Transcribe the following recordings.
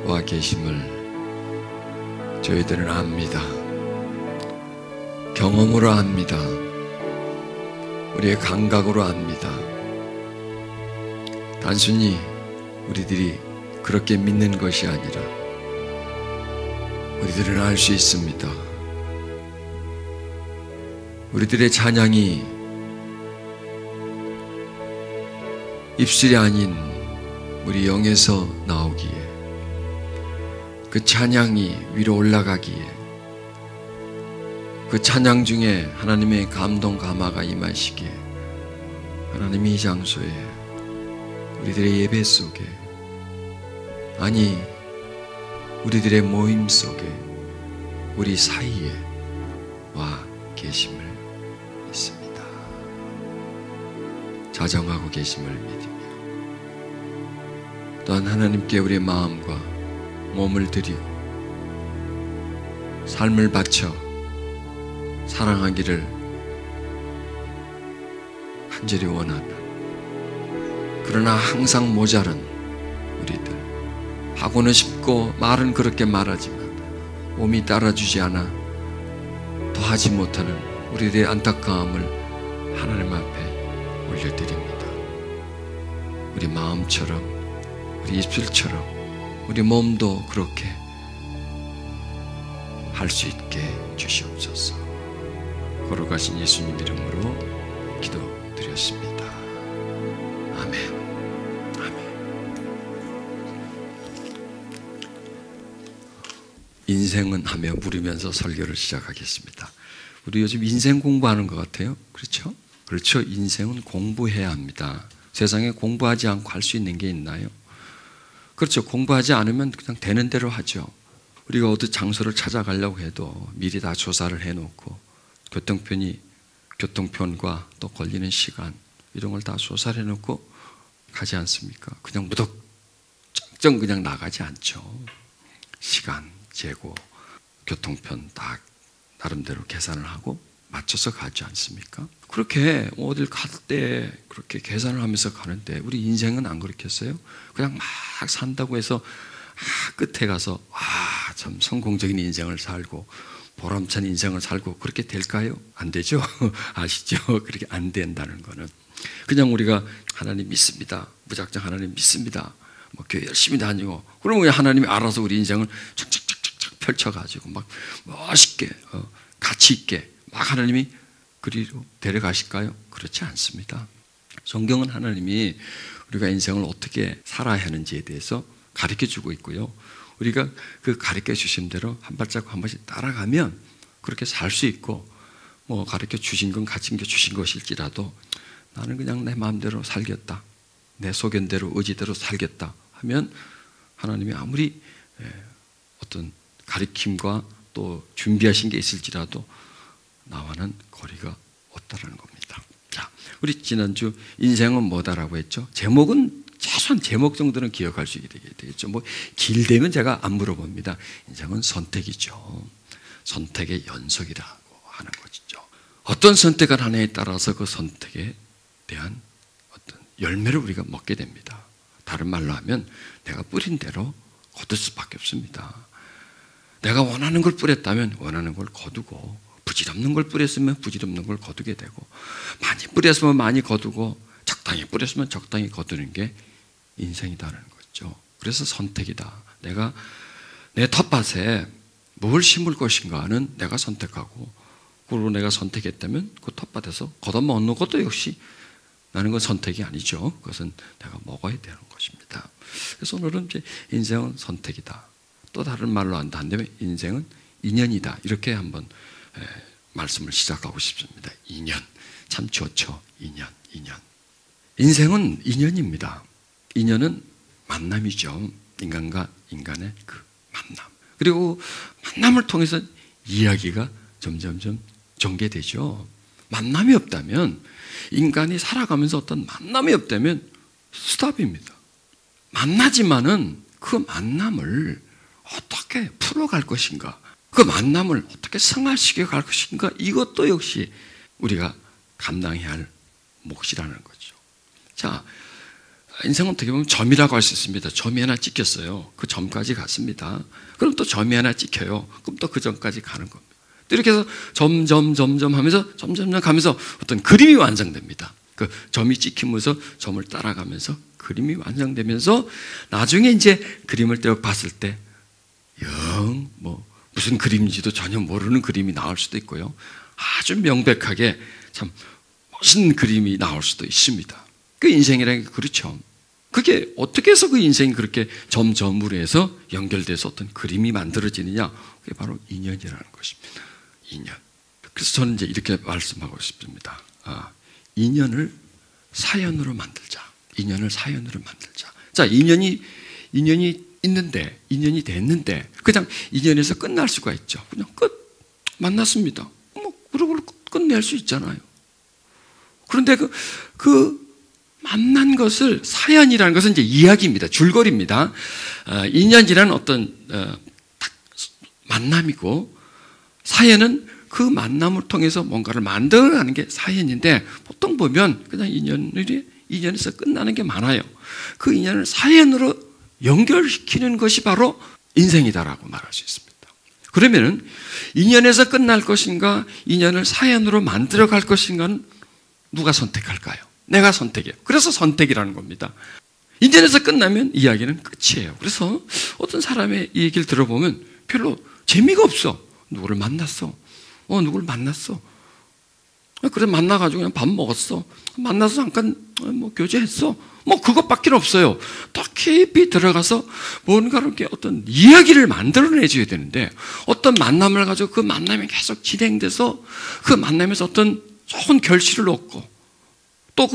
와 계심을 저희들은 압니다. 경험으로 압니다. 우리의 감각으로 압니다. 단순히 우리들이 그렇게 믿는 것이 아니라 우리들은 알 수 있습니다. 우리들의 찬양이 입술이 아닌 우리 영에서 나오기에, 그 찬양이 위로 올라가기에, 그 찬양 중에 하나님의 감동 감화가 임하시기에, 하나님이 이 장소에 우리들의 예배 속에, 아니 우리들의 모임 속에, 우리 사이에 와 계심을 믿습니다. 자정하고 계심을 믿으며 또한 하나님께 우리의 마음과 몸을 드리고 삶을 바쳐 사랑하기를 간절히 원하는, 그러나 항상 모자란 우리들, 하고는 싶고 말은 그렇게 말하지만 몸이 따라주지 않아 더하지 못하는 우리들의 안타까움을 하나님 앞에 올려드립니다. 우리 마음처럼, 우리 입술처럼, 우리 몸도 그렇게 할 수 있게 주시옵소서. 걸어가신 예수님 이름으로 기도드렸습니다. 아멘. 인생은 하며 부르면서 설교를 시작하겠습니다. 우리 요즘 인생 공부하는 것 같아요. 그렇죠? 그렇죠. 인생은 공부해야 합니다. 세상에 공부하지 않고 할 수 있는 게 있나요? 그렇죠. 공부하지 않으면 그냥 되는 대로 하죠. 우리가 어디 장소를 찾아가려고 해도 미리 다 조사를 해놓고 교통편과 또 걸리는 시간 이런 걸 다 조사를 해놓고 가지 않습니까? 그냥 무작정 그냥 나가지 않죠. 시간, 재고, 교통편 다 나름대로 계산을 하고 맞춰서 가지 않습니까? 그렇게 어딜 갈 때 그렇게 계산을 하면서 가는데 우리 인생은 안 그렇겠어요? 그냥 막 산다고 해서 끝에 가서 참 성공적인 인생을 살고 보람찬 인생을 살고 그렇게 될까요? 안 되죠? 아시죠? 그렇게 안 된다는 거는 그냥 우리가 하나님 믿습니다. 무작정 하나님 믿습니다. 뭐 교회 열심히 다니고 그러면 하나님이 알아서 우리 인생을 착착착착 펼쳐가지고 막 멋있게 가치 있게 막 하나님이 그리로 데려가실까요? 그렇지 않습니다. 성경은 하나님이 우리가 인생을 어떻게 살아야 하는지에 대해서 가르쳐주고 있고요. 우리가 그 가르쳐 주신 대로 한 발자국 한 번씩 따라가면 그렇게 살 수 있고, 뭐 가르쳐 주신 건 가르쳐 주신 것일지라도 나는 그냥 내 마음대로 살겠다, 내 소견대로 의지대로 살겠다 하면 하나님이 아무리 어떤 가르침과 또 준비하신 게 있을지라도 나와는 거리가 없다라는 겁니다. 자, 우리 지난주 인생은 뭐다라고 했죠? 제목은 최소한 제목 정도는 기억할 수 있게 되겠죠. 뭐 길되면 제가 안 물어봅니다. 인생은 선택이죠. 선택의 연속이라고 하는 것이죠. 어떤 선택을 하느냐에 따라서 그 선택에 대한 어떤 열매를 우리가 먹게 됩니다. 다른 말로 하면 내가 뿌린 대로 거둘 수밖에 없습니다. 내가 원하는 걸 뿌렸다면 원하는 걸 거두고, 부질없는 걸 뿌렸으면 부질없는 걸 거두게 되고, 많이 뿌렸으면 많이 거두고, 적당히 뿌렸으면 적당히 거두는 게 인생이다라는 거죠. 그래서 선택이다. 내가 내 텃밭에 뭘 심을 것인가는 내가 선택하고, 그리고 내가 선택했다면 그 텃밭에서 걷어먹는 것도 역시 나는 건 선택이 아니죠. 그것은 내가 먹어야 되는 것입니다. 그래서 오늘은 이제 인생은 선택이다. 또 다른 말로 한다면 인생은 인연이다. 이렇게 한번 말씀을 시작하고 싶습니다. 인연. 참 좋죠. 인연. 인생은 인연입니다. 인연은 만남이죠. 인간과 인간의 그 만남. 그리고 만남을 통해서 이야기가 점점점 전개되죠. 만남이 없다면, 인간이 살아가면서 어떤 만남이 없다면 스탑입니다. 만나지만은 그 만남을 어떻게 풀어갈 것인가, 그 만남을 어떻게 승화시켜 갈 것인가, 이것도 역시 우리가 감당해야 할 몫이라는 거죠. 자, 인생은 어떻게 보면 점이라고 할 수 있습니다. 점이 하나 찍혔어요. 그 점까지 갔습니다. 그럼 또 점이 하나 찍혀요. 그럼 또 그 점까지 가는 겁니다. 이렇게 해서 점점 하면서 점점 가면서 어떤 그림이 완성됩니다. 그 점이 찍히면서 점을 따라가면서 그림이 완성되면서 나중에 이제 그림을 떼어 봤을 때 영 무슨 그림인지도 전혀 모르는 그림이 나올 수도 있고요. 아주 명백하게 참 멋진 그림이 나올 수도 있습니다. 그 인생이라는 게 그렇죠. 그게 어떻게 해서 그 인생이 그렇게 점으로 해서 연결돼서 어떤 그림이 만들어지느냐? 그게 바로 인연이라는 것입니다. 인연. 그래서 저는 이제 이렇게 말씀하고 싶습니다. 인연을 사연으로 만들자. 인연을 사연으로 만들자. 자, 인연이 있는데, 인연이 됐는데, 그냥 인연에서 끝날 수가 있죠. 그냥 만났습니다. 그러고 끝낼 수 있잖아요. 그런데 그 만난 것을, 사연이라는 것은 이제 이야기입니다. 줄거리입니다. 인연이라는 어떤 만남이고, 사연은 그 만남을 통해서 뭔가를 만들어가는 게 사연인데, 보통 보면 그냥 인연에서 끝나는 게 많아요. 그 인연을 사연으로 연결시키는 것이 바로 인생이다라고 말할 수 있습니다. 그러면은 인연에서 끝날 것인가, 인연을 사연으로 만들어갈 것인가는 누가 선택할까요? 내가 선택해요. 그래서 선택이라는 겁니다. 인연에서 끝나면 이야기는 끝이에요. 그래서 어떤 사람의 얘기를 들어보면 별로 재미가 없어. 누구를 만났어. 누구를 만났어. 그래 만나가지고 그냥 밥 먹었어. 만나서 잠깐 교제했어. 그것밖에 없어요. 더 깊이 들어가서 뭔가를 이렇게 어떤 이야기를 만들어내줘야 되는데, 어떤 만남을 가지고 그 만남이 계속 진행돼서 그 만남에서 어떤 좋은 결실을 얻고, 또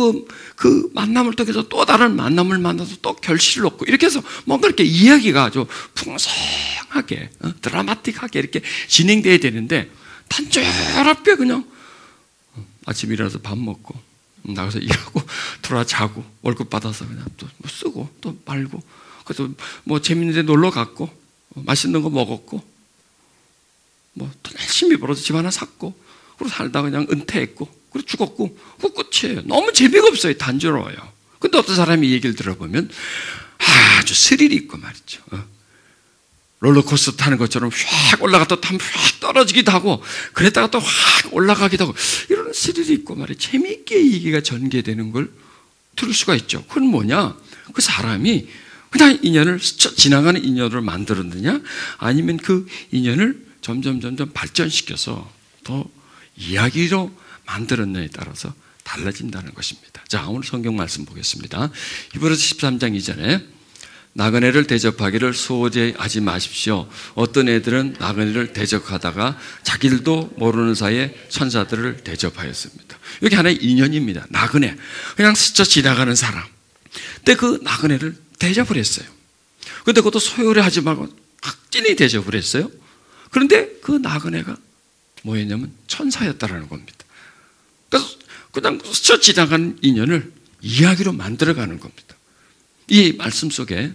그 만남을 통해서 또 다른 만남을 만나서 또 결실을 얻고, 이렇게 해서 뭔가 이렇게 이야기가 아주 풍성하게, 드라마틱하게 이렇게 진행돼야 되는데, 단조롭게 그냥 아침에 일어나서 밥 먹고 나가서 일하고 들어와 자고 월급 받아서 그냥 또 쓰고 또 말고, 그래서 재밌는 데 놀러 갔고 맛있는 거 먹었고 또 열심히 벌어서 집 하나 샀고, 그리고 살다가 그냥 은퇴했고 그리고 죽었고, 그 끝이에요. 너무 재미가 없어요. 단조로워요. 근데 어떤 사람이 얘기를 들어보면 아주 스릴이 있고 말이죠. 롤러코스터 타는 것처럼 확 올라갔다 타면 확 떨어지기도 하고, 그랬다가 또 확 올라가기도 하고, 이런 스릴이 있고 말이에요. 재미있게 얘기가 전개되는 걸 들을 수가 있죠. 그건 뭐냐? 그 사람이 그냥 인연을 스쳐 지나가는 인연으로 만들었느냐, 아니면 그 인연을 점점 발전시켜서 더 이야기로 만들었느냐에 따라서 달라진다는 것입니다. 자, 오늘 성경 말씀 보겠습니다. 히브리서 13장 이전에 나그네를 대접하기를 소홀히 하지 마십시오. 어떤 애들은 나그네를 대접하다가 자기들도 모르는 사이에 천사들을 대접하였습니다. 여기 하나의 인연입니다. 나그네, 그냥 스쳐 지나가는 사람. 근데 그 나그네를 대접을 했어요. 그런데 그것도 소홀히 하지 말고 확진히 대접을 했어요. 그런데 그 나그네가 뭐였냐면 천사였다라는 겁니다. 그래서 그냥 스쳐 지나가는 인연을 이야기로 만들어가는 겁니다. 이 말씀 속에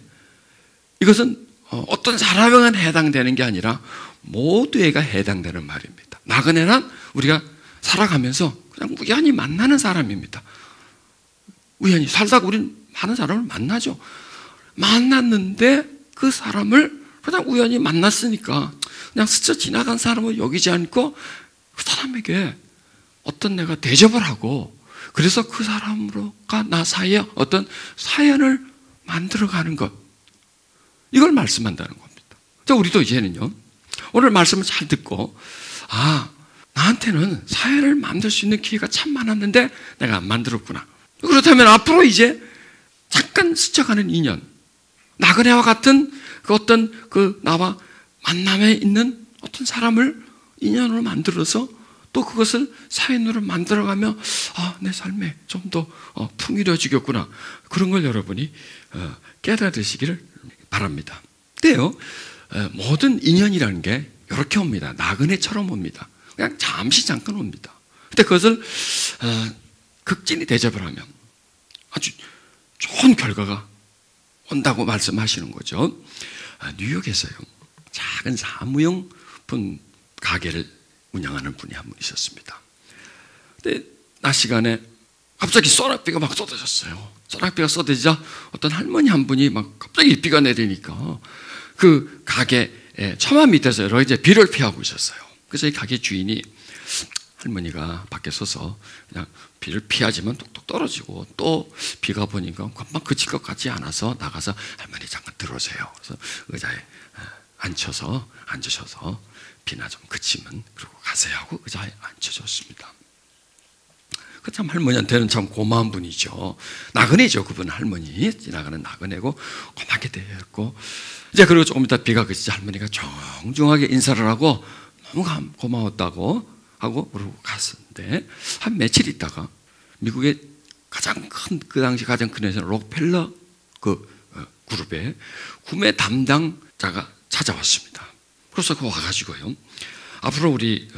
이것은 어떤 사람에게만 해당되는 게 아니라 모두에게 해당되는 말입니다. 나그네란 우리가 살아가면서 그냥 우연히 만나는 사람입니다. 우연히 살다가 우리는 많은 사람을 만나죠. 만났는데 그 사람을 그냥 우연히 만났으니까 그냥 스쳐 지나간 사람을 여기지 않고 그 사람에게 어떤 내가 대접을 하고, 그래서 그 사람과 나 사이에 어떤 사연을 만들어가는 것, 이걸 말씀한다는 겁니다. 자, 우리도 이제는요, 오늘 말씀을 잘 듣고, 나한테는 사연을 만들 수 있는 기회가 참 많았는데 내가 안 만들었구나. 그렇다면 앞으로 이제 잠깐 스쳐가는 인연, 나그네와 같은 그 어떤 그 나와 만남에 있는 어떤 사람을 인연으로 만들어서 또 그것을 사연으로 만들어가며 내 삶에 좀 더 풍요로워지겠구나, 그런 걸 여러분이 깨달으시기를 바랍니다. 근데요, 모든 인연이라는 게 이렇게 옵니다. 나그네처럼 옵니다. 그냥 잠깐 옵니다. 근데 그것을 극진히 대접을 하면 아주 좋은 결과가 온다고 말씀하시는 거죠. 뉴욕에서요, 작은 사무용 가게를 운영하는 분이 한 분 있었습니다. 근데 낮 시간에 갑자기 소낙비가 막 쏟아졌어요. 소낙비가 쏟아지자 어떤 할머니 한 분이 막 갑자기 비가 내리니까 그 가게 처마 밑에서 여러 이제 비를 피하고 있었어요. 그래서 이 가게 주인이 할머니가 밖에 서서 그냥 비를 피하지만 뚝뚝 떨어지고 또 비가 보니까 금방 그칠 것 같지 않아서 나가서 할머니 잠깐 들어오세요. 그래서 의자에 앉으셔서 비나 좀 그치면 그러고 가세요 하고 의자에 앉혀줬습니다. 그 참 할머니한테는 참 고마운 분이죠. 나그네죠. 그분 할머니 지나가는 나그네고 고맙게 대했고 이제 그리고 조금 이따 비가 그치자 할머니가 정중하게 인사를 하고 너무 고마웠다고 하고 그러고 갔었는데 한 며칠 있다가 미국의 가장 큰 그 당시 가장 큰 회사 록펠러 그룹의 구매 담당자가 찾아왔습니다. 그래서 그 와가지고요. 앞으로 우리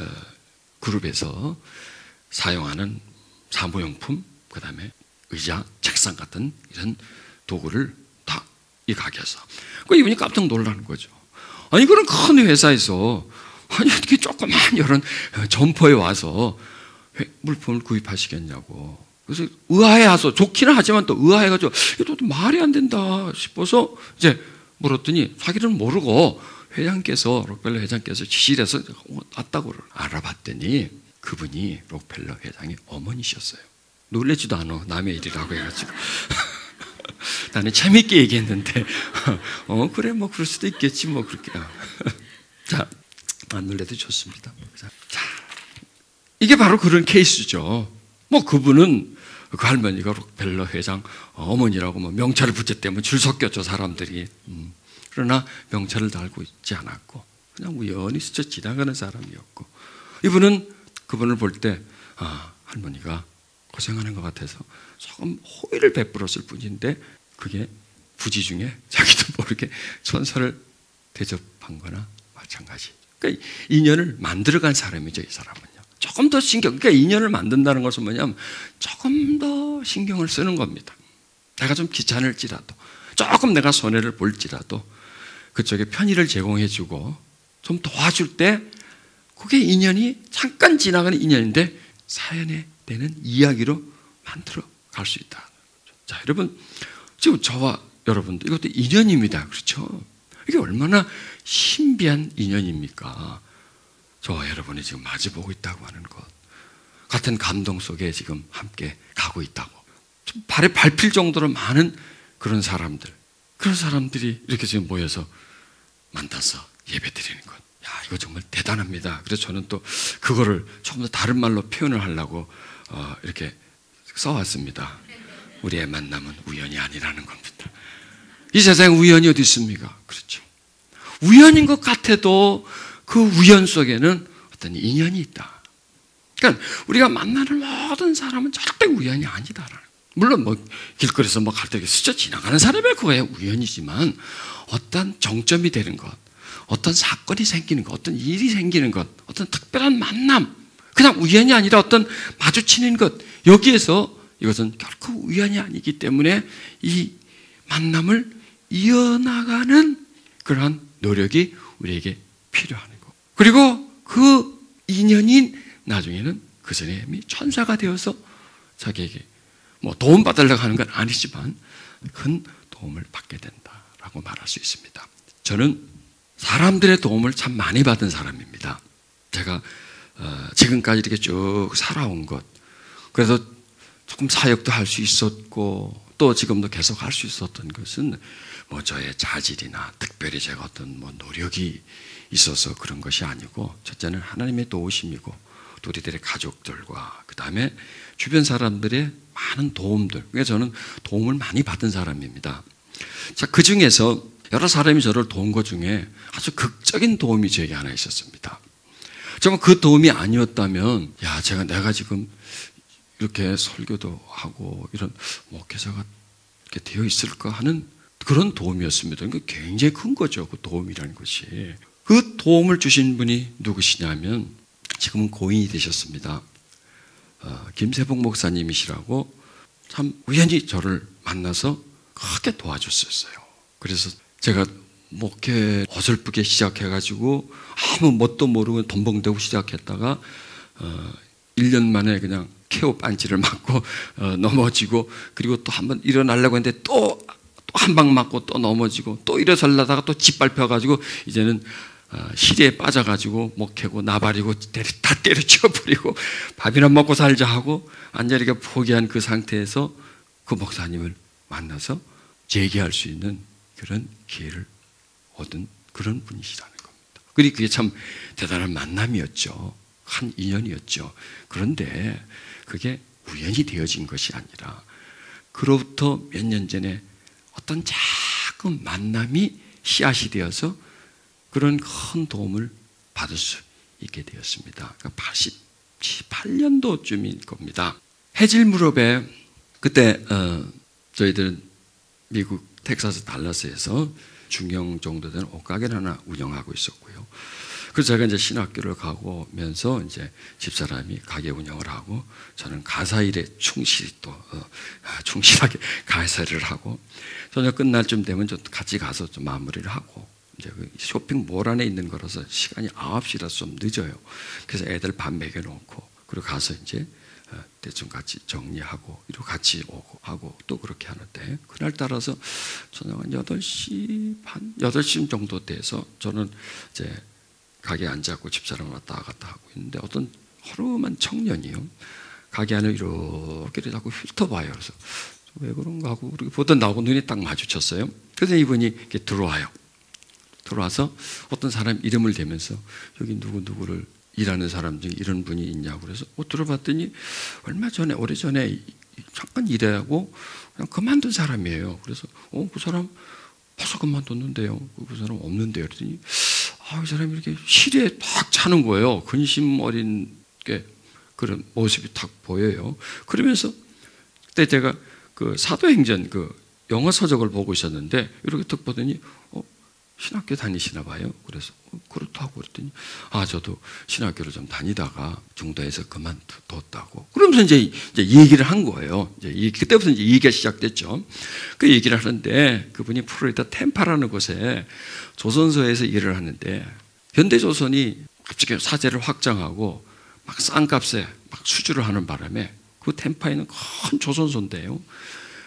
그룹에서 사용하는 사무용품, 그 다음에 의자, 책상 같은 이런 도구를 다 이 가게에서. 그 이분이 깜짝 놀라는 거죠. 아니 그런 큰 회사에서 아니 어떻게 조그만 이런 점포에 와서 물품을 구입하시겠냐고. 그래서 의아해서 좋기는 하지만 또 의아해가지고 이것도 말이 안 된다 싶어서 이제 물었더니 자기는 모르고 회장께서 록펠러 회장께서 지시를 해서 왔다고 알아봤더니 그분이 록펠러 회장의 어머니셨어요. 놀라지도 않아. 남의 일이라고 해가지고. 나는 재밌게 얘기했는데 그래 뭐 그럴 수도 있겠지 뭐 그렇게. 자, 안 놀래도 좋습니다. 자, 이게 바로 그런 케이스죠. 뭐 그분은 그 할머니가 록펠러 회장 어머니라고 뭐 명찰을 붙였다면 줄 섰겠죠 사람들이. 그러나 명찰을 달고 있지 않았고 그냥 우연히 스쳐 지나가는 사람이었고 이분은 그분을 볼 때 할머니가 고생하는 것 같아서 조금 호의를 베풀었을 뿐인데 그게 부지 중에 자기도 모르게 천사를 대접한 거나 마찬가지. 그러니까 인연을 만들어간 사람이죠. 이 사람은요. 조금 더 그러니까 인연을 만든다는 것은 뭐냐면 조금 더 신경을 쓰는 겁니다. 내가 좀 귀찮을지라도 조금 내가 손해를 볼지라도 그쪽에 편의를 제공해주고 좀 도와줄 때 그게 인연이 잠깐 지나가는 인연인데 사연에 되는 이야기로 만들어 갈 수 있다. 자, 여러분 지금 저와 여러분도 이것도 인연입니다. 그렇죠? 이게 얼마나 신비한 인연입니까? 저와 여러분이 지금 마주보고 있다고 하는 것 같은 감동 속에 지금 함께 가고 있다고 좀 발에 밟힐 정도로 많은 그런 사람들이 이렇게 지금 모여서 만나서 예배 드리는 것. 야, 이거 정말 대단합니다. 그래서 저는 또 그거를 조금 더 다른 말로 표현을 하려고 이렇게 써왔습니다. 우리의 만남은 우연이 아니라는 겁니다. 이 세상에 우연이 어디 있습니까? 그렇죠. 우연인 것 같아도 그 우연 속에는 어떤 인연이 있다. 그러니까 우리가 만나는 모든 사람은 절대 우연이 아니다라는. 물론 뭐 길거리에서 뭐 갈 때 스쳐 지나가는 사람의 그거야 우연이지만 어떤 정점이 되는 것, 어떤 사건이 생기는 것, 어떤 일이 생기는 것, 어떤 특별한 만남, 그냥 우연이 아니라 어떤 마주치는 것, 여기에서 이것은 결코 우연이 아니기 때문에 이 만남을 이어나가는 그러한 노력이 우리에게 필요한 거. 그리고 그 인연인 나중에는 그 사람이 천사가 되어서 자기에게 뭐 도움 받으려고 하는 건 아니지만 큰 도움을 받게 된다라고 말할 수 있습니다. 저는 사람들의 도움을 참 많이 받은 사람입니다. 제가 지금까지 이렇게 쭉 살아온 것, 그래서 조금 사역도 할 수 있었고 또 지금도 계속 할 수 있었던 것은 뭐 저의 자질이나 특별히 제가 어떤 뭐 노력이 있어서 그런 것이 아니고 첫째는 하나님의 도우심이고 또 우리들의 가족들과 그 다음에 주변 사람들의 많은 도움들. 그래서 저는 도움을 많이 받은 사람입니다. 자, 그 중에서 여러 사람이 저를 도운 것 중에 아주 극적인 도움이 저에게 하나 있었습니다. 정말 그 도움이 아니었다면, 야, 내가 지금 이렇게 설교도 하고 이런 목회자가 이렇게 되어 있을까 하는 그런 도움이었습니다. 그러니까 굉장히 큰 거죠. 그 도움이라는 것이. 그 도움을 주신 분이 누구시냐면 지금은 고인이 되셨습니다. 김세복 목사님이시라고 참 우연히 저를 만나서 크게 도와줬었어요. 그래서 제가 목회 어설프게 시작해가지고 아무 뭣도 모르고 덤벙대고 시작했다가 1년 만에 그냥 케오 반지를 맞고 넘어지고, 그리고 또 한번 일어나려고 했는데 또 한 방 맞고 또 넘어지고, 또 일어서려다가 또 짓밟혀가지고 이제는 시리에 빠져가지고 목해고 나발이고 다 때려치워버리고 밥이나 먹고 살자 하고 완전히 포기한 그 상태에서 그 목사님을 만나서 재기할 수 있는 그런 기회를 얻은 그런 분이시라는 겁니다. 그리고 그게 참 대단한 만남이었죠. 한 인연이었죠. 그런데 그게 우연히 되어진 것이 아니라 그로부터 몇 년 전에 어떤 작은 만남이 씨앗이 되어서 그런 큰 도움을 받을 수 있게 되었습니다. 그러니까 88년도쯤일 겁니다. 해질 무렵에 그때 저희들은 미국 텍사스 달라스에서 중형 정도 되는 옷가게를 하나 운영하고 있었고요. 그래서 제가 이제 신학교를 가고 오면서 이제 집사람이 가게 운영을 하고 저는 가사 일에 충실하게 가사 일을 하고, 저녁 끝날 쯤 되면 좀 같이 가서 좀 마무리를 하고, 이제 그 쇼핑몰 안에 있는 거라서 시간이 9시라서 좀 늦어요. 그래서 애들 밥 먹여놓고 그리고 가서 이제 대충 같이 정리하고 이리고 같이 오고 하고 또 그렇게 하는데, 그날 따라서 저녁 한 8시 반, 8시 정도 돼서 저는 이제 가게에 앉아있고 집사람 왔다 갔다 하고 있는데 어떤 허름한 청년이요, 가게 안을 이렇게 자꾸 훑어봐요. 그래서 왜 그런가 하고 그렇게 보던 나하고 눈이 딱 마주쳤어요. 그래서 이분이 이렇게 들어와요. 들어와서 어떤 사람 이름을 대면서 여기 누구를 일하는 사람 중에 이런 분이 있냐고 그래서 들어봤더니 얼마 전에, 오래전에 잠깐 일하고 그냥 그만둔 사람이에요. 그래서 그 사람 벌써 그만뒀는데요. 그 사람 없는데요. 그랬더니 이 사람이 이렇게 시리에 딱 차는 거예요. 근심 어린 게 그런 모습이 딱 보여요. 그러면서 그때 제가 그 사도행전 그 영어 서적을 보고 있었는데 이렇게 딱 보더니 신학교 다니시나 봐요. 그래서 그렇다고 그랬더니 저도 신학교를 좀 다니다가 중도에서 그만뒀다고. 그러면서 이제 얘기를 한 거예요. 이제 그때부터 이제 얘기가 시작됐죠. 그 얘기를 하는데 그분이 플로리다 템파라는 곳에 조선소에서 일을 하는데 현대조선이 갑자기 사재를 확장하고 막 싼 값에 막 수주를 하는 바람에 그 템파에 있는 큰 조선소인데요.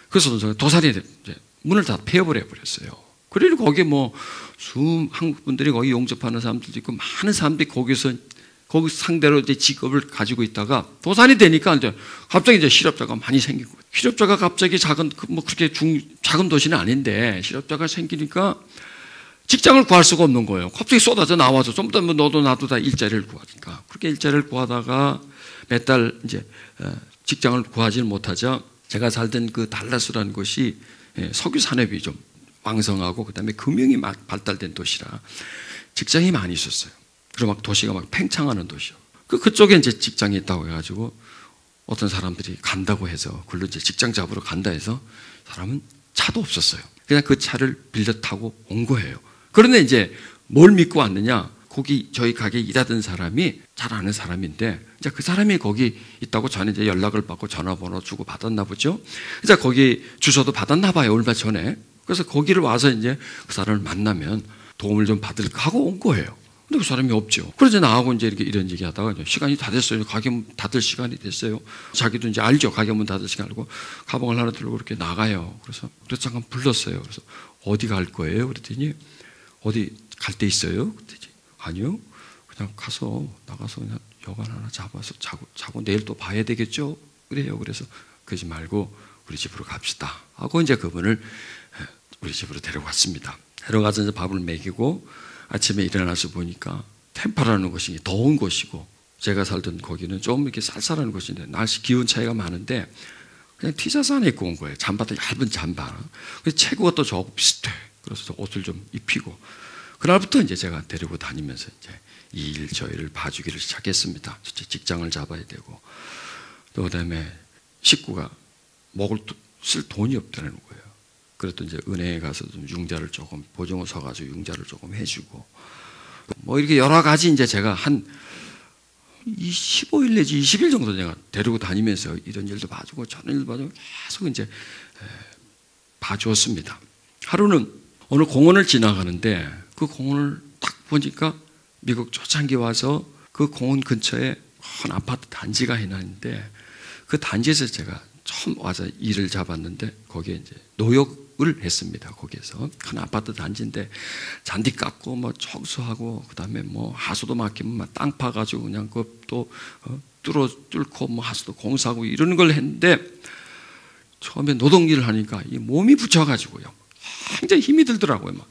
그래서 도살이 문을 다 폐업을 해버렸어요. 그리고 거기 한국 분들이 거기 용접하는 사람들도 있고 많은 사람들이 거기 상대로 이제 직업을 가지고 있다가 도산이 되니까 이제 갑자기 이제 실업자가 많이 생기고, 실업자가 갑자기 그렇게 작은 도시는 아닌데 실업자가 생기니까 직장을 구할 수가 없는 거예요. 갑자기 쏟아져 나와서 좀 더 너도 나도 다 일자리를 구하니까 그렇게 일자리를 구하다가 몇 달 이제 직장을 구하지는 못하자 제가 살던 그 달라스라는 곳이 석유 산업이 좀 왕성하고 그다음에 금융이 막 발달된 도시라 직장이 많이 있었어요. 그리고 막 도시가 막 팽창하는 도시요. 그쪽에 이제 직장이 있다고 해가지고 어떤 사람들이 간다고 해서 그걸로 이제 직장 잡으러 간다 해서 사람은 차도 없었어요. 그냥 그 차를 빌려 타고 온 거예요. 그런데 이제 뭘 믿고 왔느냐? 거기 저희 가게에 일하던 사람이 잘 아는 사람인데 이제 그 사람이 거기 있다고 저는 이제 연락을 받고 전화번호 주고 받았나 보죠. 이제 거기 주소도 받았나 봐요. 얼마 전에. 그래서 거기를 와서 이제 그 사람을 만나면 도움을 좀 받을까 하고 온 거예요. 근데 그 사람이 없죠. 그래서 나하고 이제 이렇게 이런 얘기 하다가 시간이 다 됐어요. 가게 문 닫을 시간이 됐어요. 자기도 이제 알죠. 가게 문 닫을 시간 알고 가방을 하나 들고 이렇게 나가요. 그래서 잠깐 불렀어요. 그래서 어디 갈 거예요? 그랬더니 어디 갈 데 있어요? 그랬더니 아니요. 그냥 나가서 그냥 여관 하나 잡아서 자고 내일 또 봐야 되겠죠? 그래요. 그래서 그러지 말고 우리 집으로 갑시다 하고 이제 그분을 우리 집으로 데려갔습니다. 데려가서 이제 밥을 먹이고 아침에 일어나서 보니까 템파라는 곳이 더운 곳이고 제가 살던 거기는 좀 이렇게 쌀쌀한 곳인데 날씨 기온 차이가 많은데 그냥 티셔츠 안에 입고 온 거예요. 잠바도 얇은 잠바. 그래서 체구가 또 저하고 비슷해. 그래서 옷을 좀 입히고 그날부터 이제 제가 데리고 다니면서 이제 이 일 저 일을 봐주기를 시작했습니다. 직장을 잡아야 되고 또 그다음에 식구가 쓸 돈이 없다는 거예요. 그래도 이제 은행에 가서 좀 융자를 조금 보증을 서가지고 융자를 조금 해주고 이렇게 여러 가지 이제 제가 한 15일 내지 20일 정도 제가 데리고 다니면서 이런 일도 봐주고 저런 일도 봐주고 계속 이제 봐주었습니다. 하루는 어느 공원을 지나가는데 그 공원을 딱 보니까 미국 초창기 와서 그 공원 근처에 큰 아파트 단지가 있는데 그 단지에서 제가 처음 와서 일을 잡았는데 거기에 이제 노역을 했습니다. 거기에서 큰 아파트 단지인데 잔디 깎고 뭐 청소하고 그다음에 뭐 하수도 막히면 막 땅 파가지고 그냥 그또 뚫고 뭐 하수도 공사하고 이런 걸 했는데 처음에 노동일을 하니까 이 몸이 붙여가지고요 굉장히 힘이 들더라고요. 막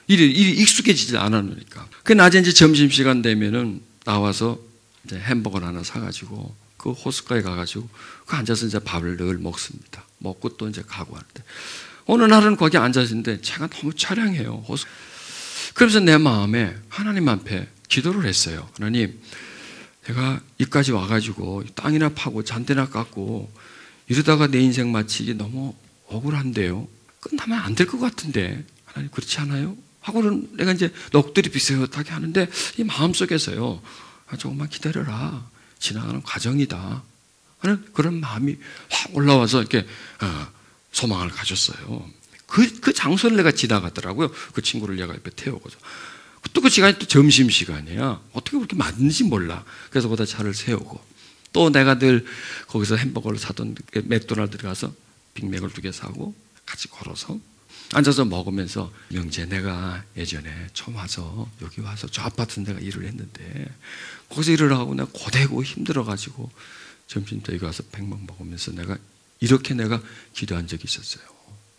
일이 익숙해지지 않았으니까. 그 낮에 이제 점심 시간 되면은 나와서 이제 햄버거 하나 사가지고 그 호숫가에 가가지고 그 앉아서 이제 밥을 늘 먹습니다. 먹고 또 이제 가고 하는데 어느 날은 거기 앉아서 있는데 차가 너무 차량해요. 그러면서 내 마음에 하나님 앞에 기도를 했어요. 하나님, 내가 여기까지 와가지고 땅이나 파고 잔디나 깎고 이러다가 내 인생 마치기 너무 억울한데요. 끝나면 안 될 것 같은데 하나님 그렇지 않아요? 하고는 내가 이제 넋두리 비슷하게 하는데 이 마음속에서요 조금만 기다려라. 지나가는 과정이다 하는 그런 마음이 확 올라와서 이렇게 소망을 가졌어요. 그 장소를 내가 지나갔더라고요. 그 친구를 내가 옆에 태우고서. 또 그 시간이 또 점심시간이야. 어떻게 그렇게 맞는지 몰라. 그래서 거기다 차를 세우고 또 내가 늘 거기서 햄버거를 사던 맥도날드 가서 빅맥을 2개 사고 같이 걸어서 앉아서 먹으면서 명재, 내가 예전에 처음 와서 여기 와서 저 아파트 내가 일을 했는데 거기서 일을 하고 내가 고되고 힘들어가지고 점심 때 여기 와서 백만 먹으면서 내가 이렇게 내가 기도한 적이 있었어요.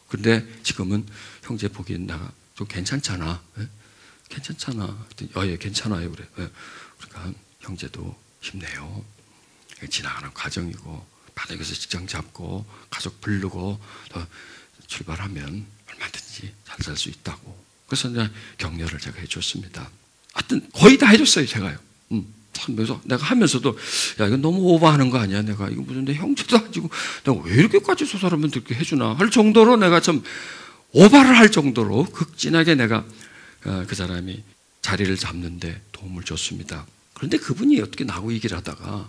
근데 지금은 형제 보기엔 내가 좀 괜찮잖아. 예? 괜찮잖아. 예, 괜찮아요. 그래. 예. 그러니까 형제도 힘내요. 지나가는 과정이고 바닥에서 직장 잡고 가족 부르고 더 출발하면 얼마든지 잘 살 수 있다고. 그래서 이제 격려를 제가 해줬습니다. 하여튼 거의 다 해줬어요, 제가요. 그래서 내가 하면서도 야, 이거 너무 오버하는 거 아니야? 내가 이거 무슨 내 형제도 아니고 내가 왜 이렇게까지 저 사람은 그렇게 해주나 할 정도로 내가 좀 오버를 할 정도로 극진하게 내가 그 사람이 자리를 잡는데 도움을 줬습니다. 그런데 그분이 어떻게 나하고 얘기를 하다가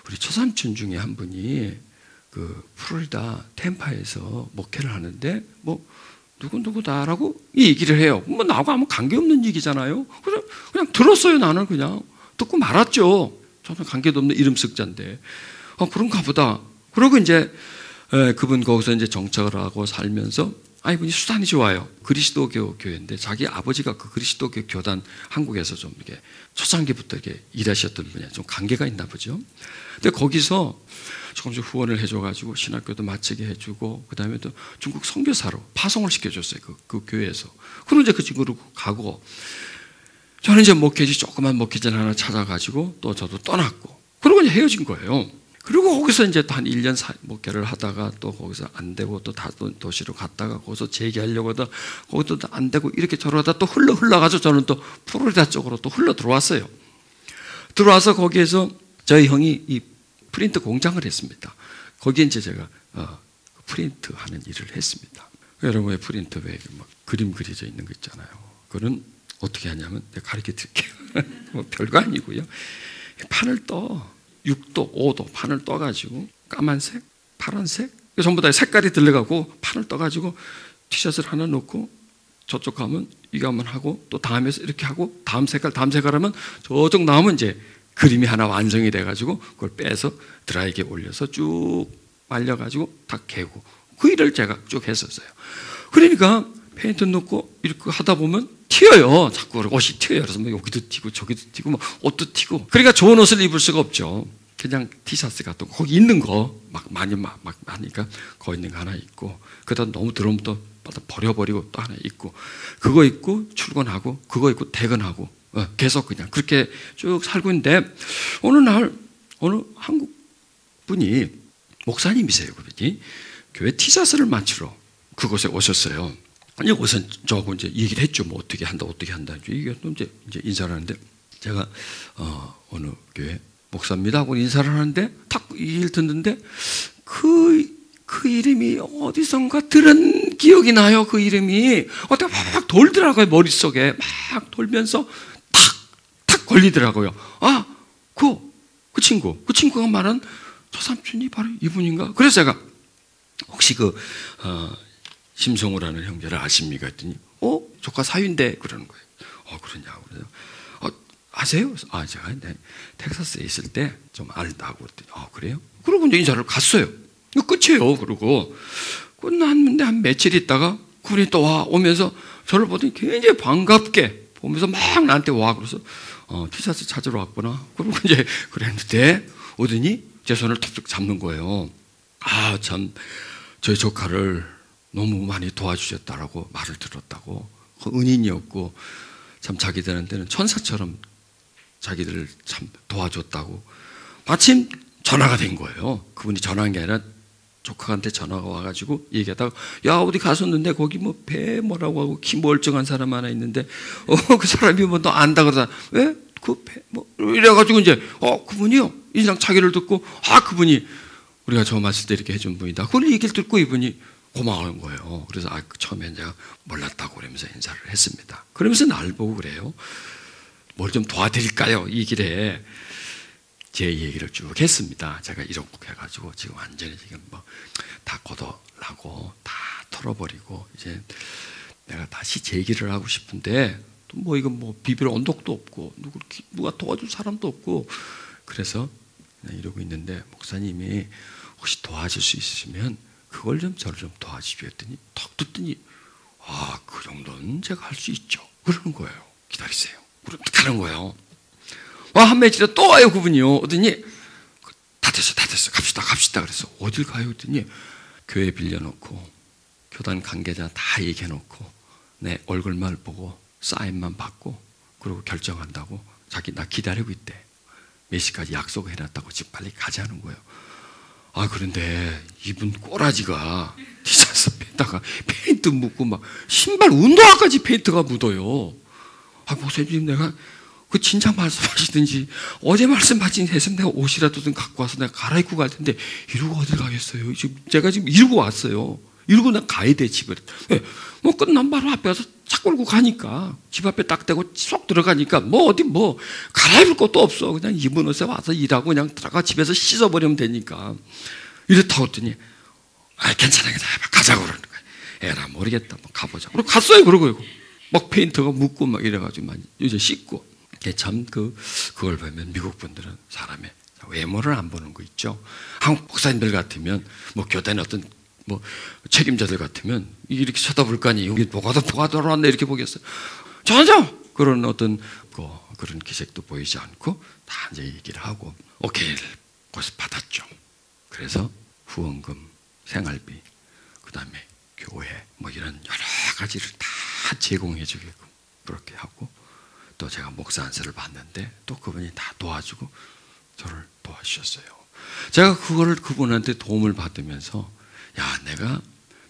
우리 초삼촌 중에 한 분이 그 플로리다 템파에서 목회를 하는데 뭐 누구누구다라고 얘기를 해요. 뭐 나하고 아무 관계없는 얘기잖아요. 그래서 그냥 들었어요. 나는 그냥 듣고 말았죠. 저는 관계도 없는 이름 쓱자인데 그런가 보다. 그러고 이제 그분 거기서 이제 정착을 하고 살면서 이분이 수단이 좋아요. 그리스도교 교회인데 자기 아버지가 그 그리스도교 교단 한국에서 좀 이렇게 초창기부터 이렇게 일하셨던 분이야. 좀 관계가 있나 보죠. 근데 거기서 조금씩 후원을 해줘가지고 신학교도 마치게 해주고 그 다음에 또 중국 선교사로 파송을 시켜줬어요. 그 교회에서. 그리고 이제 그 친구로 가고 저는 이제 목회지 조그만 목회지 하나 찾아가지고 또 저도 떠났고 그러고 이제 헤어진 거예요. 그리고 거기서 이제 또 한 1년 목회를 하다가 또 거기서 안 되고 또 다른 도시로 갔다가 거기서 재기하려고 하다 거기도 안 되고 이렇게 저러다 또 흘러가지고 저는 또 플로리다 쪽으로 또 흘러 들어왔어요. 들어와서 거기에서 저희 형이 이 프린트 공장을 했습니다. 거기에 이제 제가 프린트 하는 일을 했습니다. 여러분의 프린트 왜 막 그림 그려져 있는 거 있잖아요. 그거는 어떻게 하냐면 내가 가르쳐 드릴게요. 뭐 별거 아니고요. 판을 떠. 6도, 5도 판을 떠가지고 까만색, 파란색 전부 다 색깔이 들어가고 판을 떠가지고 티셔츠를 하나 넣고 저쪽 가면 이거 한번 하고 또 다음에서 이렇게 하고 다음 색깔 하면 저쪽 나오면 이제 그림이 하나 완성이 돼가지고 그걸 빼서 드라이기에 올려서 쭉 말려가지고 다 개고 그 일을 제가 쭉 했었어요. 그러니까 페인트 넣고 이렇게 하다 보면 튀어요. 자꾸 옷이 튀어요. 그래서 뭐 여기도 튀고 저기도 튀고 뭐 옷도 튀고. 그러니까 좋은 옷을 입을 수가 없죠. 그냥 티셔츠 같은 거 거기 있는 거 막 많이 막 하니까 거기 있는 거 하나 입고 그러다 너무 들어오면 또 버려버리고 또 하나 입고 그거 입고 출근하고 그거 입고 퇴근하고 계속 그냥 그렇게 쭉 살고 있는데 어느 날 어느 한국 분이 목사님이세요. 그분이 교회 티셔츠를 맞추러 그곳에 오셨어요. 아니, 우선 저하고 이제 얘기를 했죠. 뭐 어떻게 한다. 이게 이제 인사를 하는데 제가 어느 교회 목사입니다 하고 인사를 하는데 딱 이 일 듣는데 그 이름이 어디선가 들은 기억이 나요. 그 이름이 어떻게 막 돌더라고요. 머릿속에 막 돌면서 탁 걸리더라고요. 그 친구가 말한 저 삼촌이 바로 이분인가? 그래서 제가 혹시 심성우라는 형제를 아십니까? 했더니 조카 사위인데 그러는 거예요. 그러냐고 그래서 아세요? 제가 텍사스에 있을 때 좀 알다고 그랬더니 그래요? 그러고 이제 인사를 갔어요. 이거 끝이에요. 그러고 끝났는데 한 며칠 있다가 그분이 또 오면서 저를 보더니 굉장히 반갑게 보면서 막 나한테 와. 그래서 텍사스 찾으러 왔구나. 그러고 이제 그랬는데 오더니 제 손을 툭툭 잡는 거예요. 참 저희 조카를 너무 많이 도와주셨다라고 말을 들었다고. 그 은인이었고 참 자기들한테는 천사처럼 자기들을 참 도와줬다고. 마침 전화가 된 거예요. 그분이 전화한 게 아니라 조카한테 전화가 와가지고 얘기하다가 야 어디 갔었는데 거기 뭐 배 뭐라고 하고 키 멀쩡한 사람 하나 있는데 그 사람이 뭐 너 안다 그러다 왜? 그 배 뭐 이래가지고 이제 그분이요 인상 차기를 듣고 그분이 우리가 처음 왔을 때 이렇게 해준 분이다. 그걸 얘기를 듣고 이분이 고마운 거예요. 그래서 처음에 제가 몰랐다고 그러면서 인사를 했습니다. 그러면서 날 보고 그래요. 뭘 좀 도와드릴까요? 이 길에 제 얘기를 쭉 했습니다. 제가 이렇게 해가지고 지금 완전히 지금 뭐 다 걷어나고 다 털어버리고 이제 내가 다시 제 얘기를 하고 싶은데 뭐 이건 뭐 비빌 언덕도 없고 누가 도와줄 사람도 없고 그래서 이러고 있는데 목사님이 혹시 도와줄 수 있으시면 그걸 좀 저를 좀 도와주십시오 했더니 턱 듣더니 그 정도는 제가 할 수 있죠. 그러는 거예요. 기다리세요. 그럼 가는 거예요. 한 며칠에 또 와요 그분이요. 오더니 다 됐어 갑시다 그래서 어딜 가요 했더니 교회 빌려놓고 교단 관계자 다 얘기해놓고 내 얼굴만 보고 사인만 받고 그리고 결정한다고 자기 나 기다리고 있대. 몇 시까지 약속을 해놨다고 지금 빨리 가자는 거예요. 그런데 이분 꼬라지가 티셔츠 뺐다가 페인트 묻고 막 신발 운동화까지 페인트가 묻어요. 목사님 내가 그 진작 말씀하시든지 어제 말씀하신 해서 내가 옷이라도 좀 갖고 와서 내가 갈아입고 갈 텐데 이러고 어딜 가겠어요. 제가 지금 이러고 왔어요. 이러고 나 가야 돼 집에. 뭐 끝난 바로 앞에 가서 차 끌고 가니까 집 앞에 딱 대고 쏙 들어가니까 어디 갈아입을 것도 없어. 그냥 입은 옷에 와서 일하고 그냥 들어가 집에서 씻어버리면 되니까. 이렇다고 했더니 괜찮아 가자고 그러는 거야. 에라 모르겠다 가보자. 그리고 갔어요. 그러고 막 페인트가 묻고 막 이래가지고 이제 씻고. 참 그걸 보면 미국 분들은 사람의 외모를 안 보는 거 있죠. 한국 목사님들 같으면 교단의 어떤 책임자들 같으면 이렇게 쳐다볼 거 아니에요. 뭐가 들어왔네 이렇게 보겠어요. 전혀 그런 어떤 그런 기색도 보이지 않고 다 이제 얘기를 하고 오케이를 거기서 받았죠. 그래서 후원금, 생활비, 그 다음에 교회 이런 여러 가지를 다 제공해 주게끔 그렇게 하고 또 제가 목사 안수를 받는데 또 그분이 다 도와주고 저를 도와주셨어요. 제가 그거를 그분한테 도움을 받으면서 내가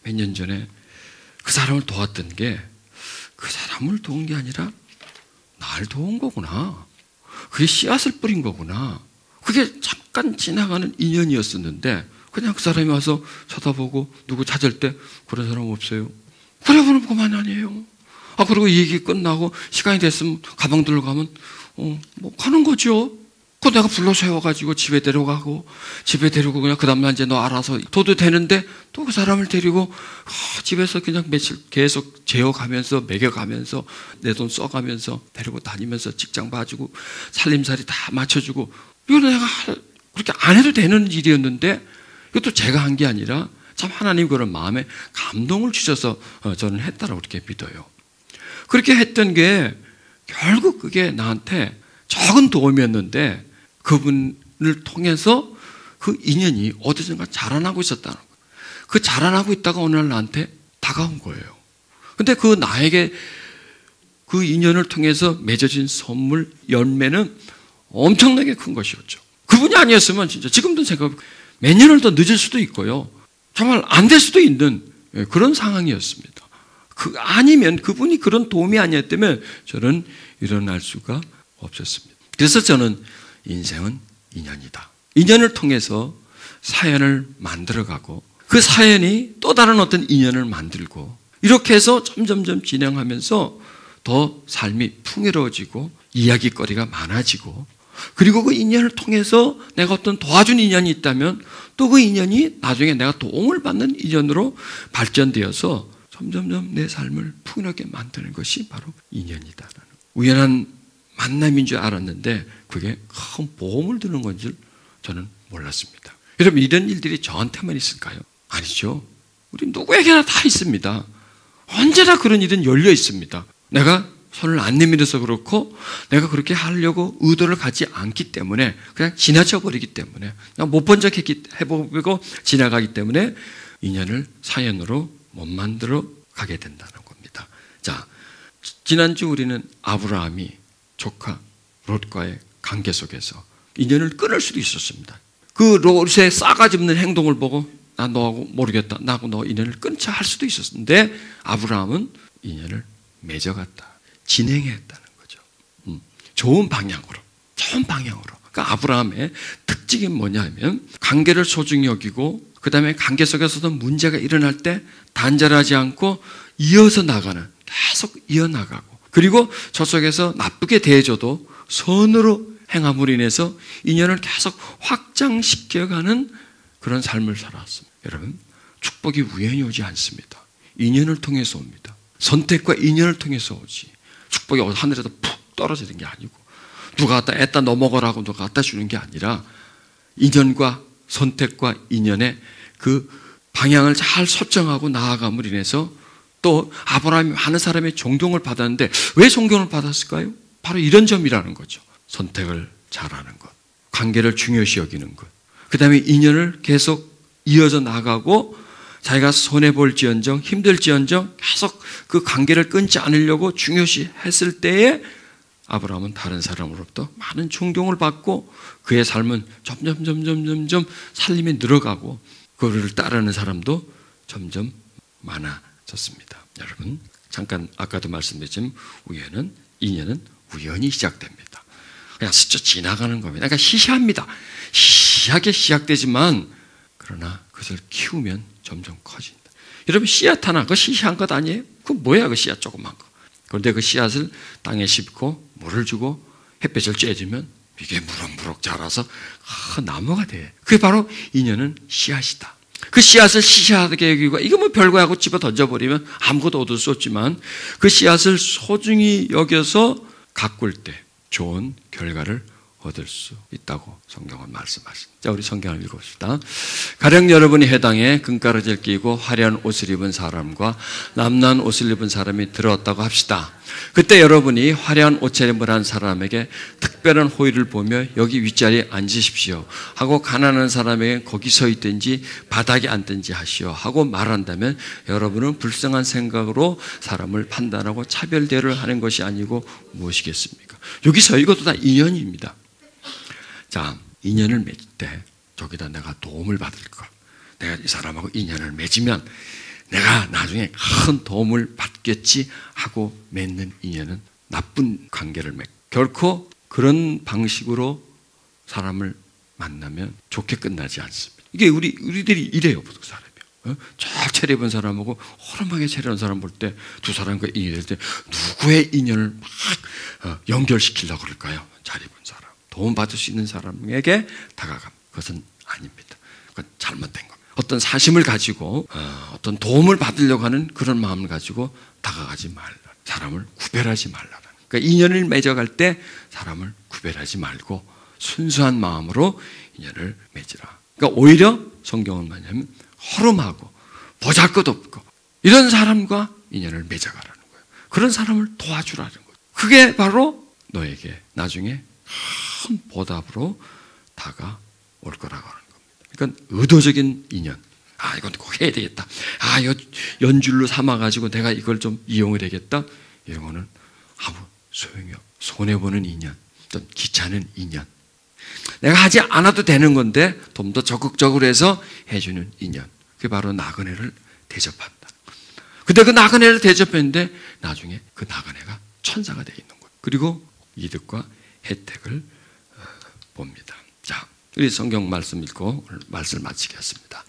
몇 년 전에 그 사람을 도왔던 게 그 사람을 도운 게 아니라 날 도운 거구나. 그게 씨앗을 뿌린 거구나. 그게 잠깐 지나가는 인연이었었는데 그냥 그 사람이 와서 쳐다보고 누구 찾을 때 그런 사람 없어요. 그래 보면 그만 아니에요. 그리고 얘기 끝나고 시간이 됐으면 가방 들고 가면 가는 거죠. 그 내가 불러 세워가지고 집에 데려가고 집에 데리고 그냥 그 다음날 이제 너 알아서 둬도 되는데 또 그 사람을 데리고 집에서 그냥 며칠 계속 재워가면서 먹여가면서 내 돈 써가면서 데리고 다니면서 직장 봐주고 살림살이 다 맞춰주고 이거 내가 그렇게 안 해도 되는 일이었는데 이것도 제가 한 게 아니라 참 하나님 그런 마음에 감동을 주셔서 저는 했다라고 그렇게 믿어요. 그렇게 했던 게 결국 그게 나한테 적은 도움이었는데 그분을 통해서 그 인연이 어디선가 자라나고 있었다는 거예요. 그 자라나고 있다가 어느 날 나한테 다가온 거예요. 근데 그 나에게 그 인연을 통해서 맺어진 선물, 열매는 엄청나게 큰 것이었죠. 그분이 아니었으면 진짜 지금도 제가 몇 년을 더 늦을 수도 있고요. 정말 안 될 수도 있는 그런 상황이었습니다. 아니면 그분이 그런 도움이 아니었다면 저는 일어날 수가 없었습니다. 그래서 저는 인생은 인연이다. 인연을 통해서 사연을 만들어가고 그 사연이 또 다른 어떤 인연을 만들고 이렇게 해서 점점점 진행하면서 더 삶이 풍요로워지고 이야기거리가 많아지고 그리고 그 인연을 통해서 내가 어떤 도와준 인연이 있다면 또 그 인연이 나중에 내가 도움을 받는 인연으로 발전되어서 점점점 내 삶을 풍요롭게 만드는 것이 바로 인연이다. 우연한 만남인 줄 알았는데 그게 큰 보험을 드는 건 줄 저는 몰랐습니다. 여러분, 이런 일들이 저한테만 있을까요? 아니죠. 우리 누구에게나 다 있습니다. 언제나 그런 일은 열려 있습니다. 내가 손을 안 내밀어서 그렇고 내가 그렇게 하려고 의도를 갖지 않기 때문에 그냥 지나쳐 버리기 때문에 그냥 못 본 척 해보고 지나가기 때문에 인연을 사연으로 못 만들어 가게 된다는 겁니다. 자, 지난주 우리는 아브라함이 조카 롯과의 관계 속에서 인연을 끊을 수도 있었습니다. 그 롯의 싸가지 없는 행동을 보고 나 너하고 모르겠다, 나하고 너 인연을 끊자 할 수도 있었는데 아브라함은 인연을 맺어갔다, 진행했다는 거죠. 좋은 방향으로. 그러니까 아브라함의 특징이 뭐냐면 관계를 소중히 여기고 그 다음에 관계 속에서도 문제가 일어날 때 단절하지 않고 이어서 나가는, 계속 이어나가고, 그리고 저 속에서 나쁘게 대해줘도 선으로 행함으로 인해서 인연을 계속 확장시켜가는 그런 삶을 살았습니다. 여러분, 축복이 우연히 오지 않습니다. 인연을 통해서 옵니다. 선택과 인연을 통해서 오지. 축복이 하늘에서 푹 떨어지는 게 아니고 누가 갖다 애따 넘어가라고 누가 갖다 주는 게 아니라 인연과 선택과 인연의 그 방향을 잘 설정하고 나아감으로 인해서 또 아브라함이 많은 사람의 존경을 받았는데 왜 존경을 받았을까요? 바로 이런 점이라는 거죠. 선택을 잘하는 것, 관계를 중요시 여기는 것, 그 다음에 인연을 계속 이어져 나가고 자기가 손해볼지언정 힘들지언정 계속 그 관계를 끊지 않으려고 중요시 했을 때에 아브라함은 다른 사람으로부터 많은 존경을 받고 그의 삶은 점점 살림이 늘어가고 그를 따르는 사람도 점점 많아졌습니다. 여러분, 잠깐 아까도 말씀드렸지만 인연은 우연히 시작됩니다. 그냥 스쳐 지나가는 겁니다. 그러니까 시시합니다. 시시하게 시작되지만 그러나 그것을 키우면 점점 커진다. 여러분, 씨앗 하나, 그거 시시한 것 아니에요? 그 뭐야, 그 씨앗 조그만 거. 그런데 그 씨앗을 땅에 심고 물을 주고 햇볕을 쬐주면 이게 무럭무럭 자라서 나무가 돼. 그게 바로 인연은 씨앗이다. 그 씨앗을 시시하게 여기고 이거 뭐 별거 하고 집어 던져버리면 아무것도 얻을 수 없지만 그 씨앗을 소중히 여겨서 가꿀 때 좋은 결과를 얻을 수 있다고 성경은 말씀하십니다. 자, 우리 성경을 읽어봅시다. 가령 여러분이 해당에 금가루지를 끼고 화려한 옷을 입은 사람과 남난 옷을 입은 사람이 들어왔다고 합시다. 그때 여러분이 화려한 옷차림을 한 사람에게 특별한 호의를 보며 여기 윗자리에 앉으십시오 하고 가난한 사람에게 거기 서 있든지 바닥에 앉든지 하시오 하고 말한다면 여러분은 불쌍한 생각으로 사람을 판단하고 차별 대우를 하는 것이 아니고 무엇이겠습니까? 여기서 이것도 다 인연입니다. 자, 인연을 맺을 때 저기다 내가 도움을 받을 것, 내가 이 사람하고 인연을 맺으면 내가 나중에 큰 도움을 받겠지 하고 맺는 인연은 나쁜 관계를 맺고, 결코 그런 방식으로 사람을 만나면 좋게 끝나지 않습니다. 이게 우리들이 이래요, 보통 사람이요. 잘 차려입은 사람하고 허름하게 차려입은 사람 볼 때 두 사람과 인연이 될 때 누구의 인연을 막 연결시키려고 그럴까요? 잘 입은 사람, 도움받을 수 있는 사람에게 다가갑니다. 그것은 아닙니다. 그건 잘못된 겁니다. 어떤 사심을 가지고 어떤 도움을 받으려고 하는 그런 마음을 가지고 다가가지 말라. 사람을 구별하지 말라. 그러니까 인연을 맺어갈 때 사람을 구별하지 말고 순수한 마음으로 인연을 맺으라. 그러니까 오히려 성경은 뭐냐면 허름하고 보잘것없고 이런 사람과 인연을 맺어가라는 거예요. 그런 사람을 도와주라는 거예요. 그게 바로 너에게 나중에 큰 보답으로 다가올 거라고 하는 겁니다. 그러니까 의도적인 인연. 이건 꼭 해야 되겠다. 연줄로 삼아가지고 내가 이걸 좀 이용을 해야겠다. 이런 거는 아무 소용이 없고 손해보는 인연, 어떤 귀찮은 인연. 내가 하지 않아도 되는 건데 좀 더 적극적으로 해서 해주는 인연. 그게 바로 나그네를 대접한다. 근데 그 나그네를 대접했는데 나중에 그 나그네가 천사가 되어 있는 거예요. 그리고 이득과 혜택을 봅니다. 자, 우리 성경 말씀 읽고 말씀을 마치겠습니다.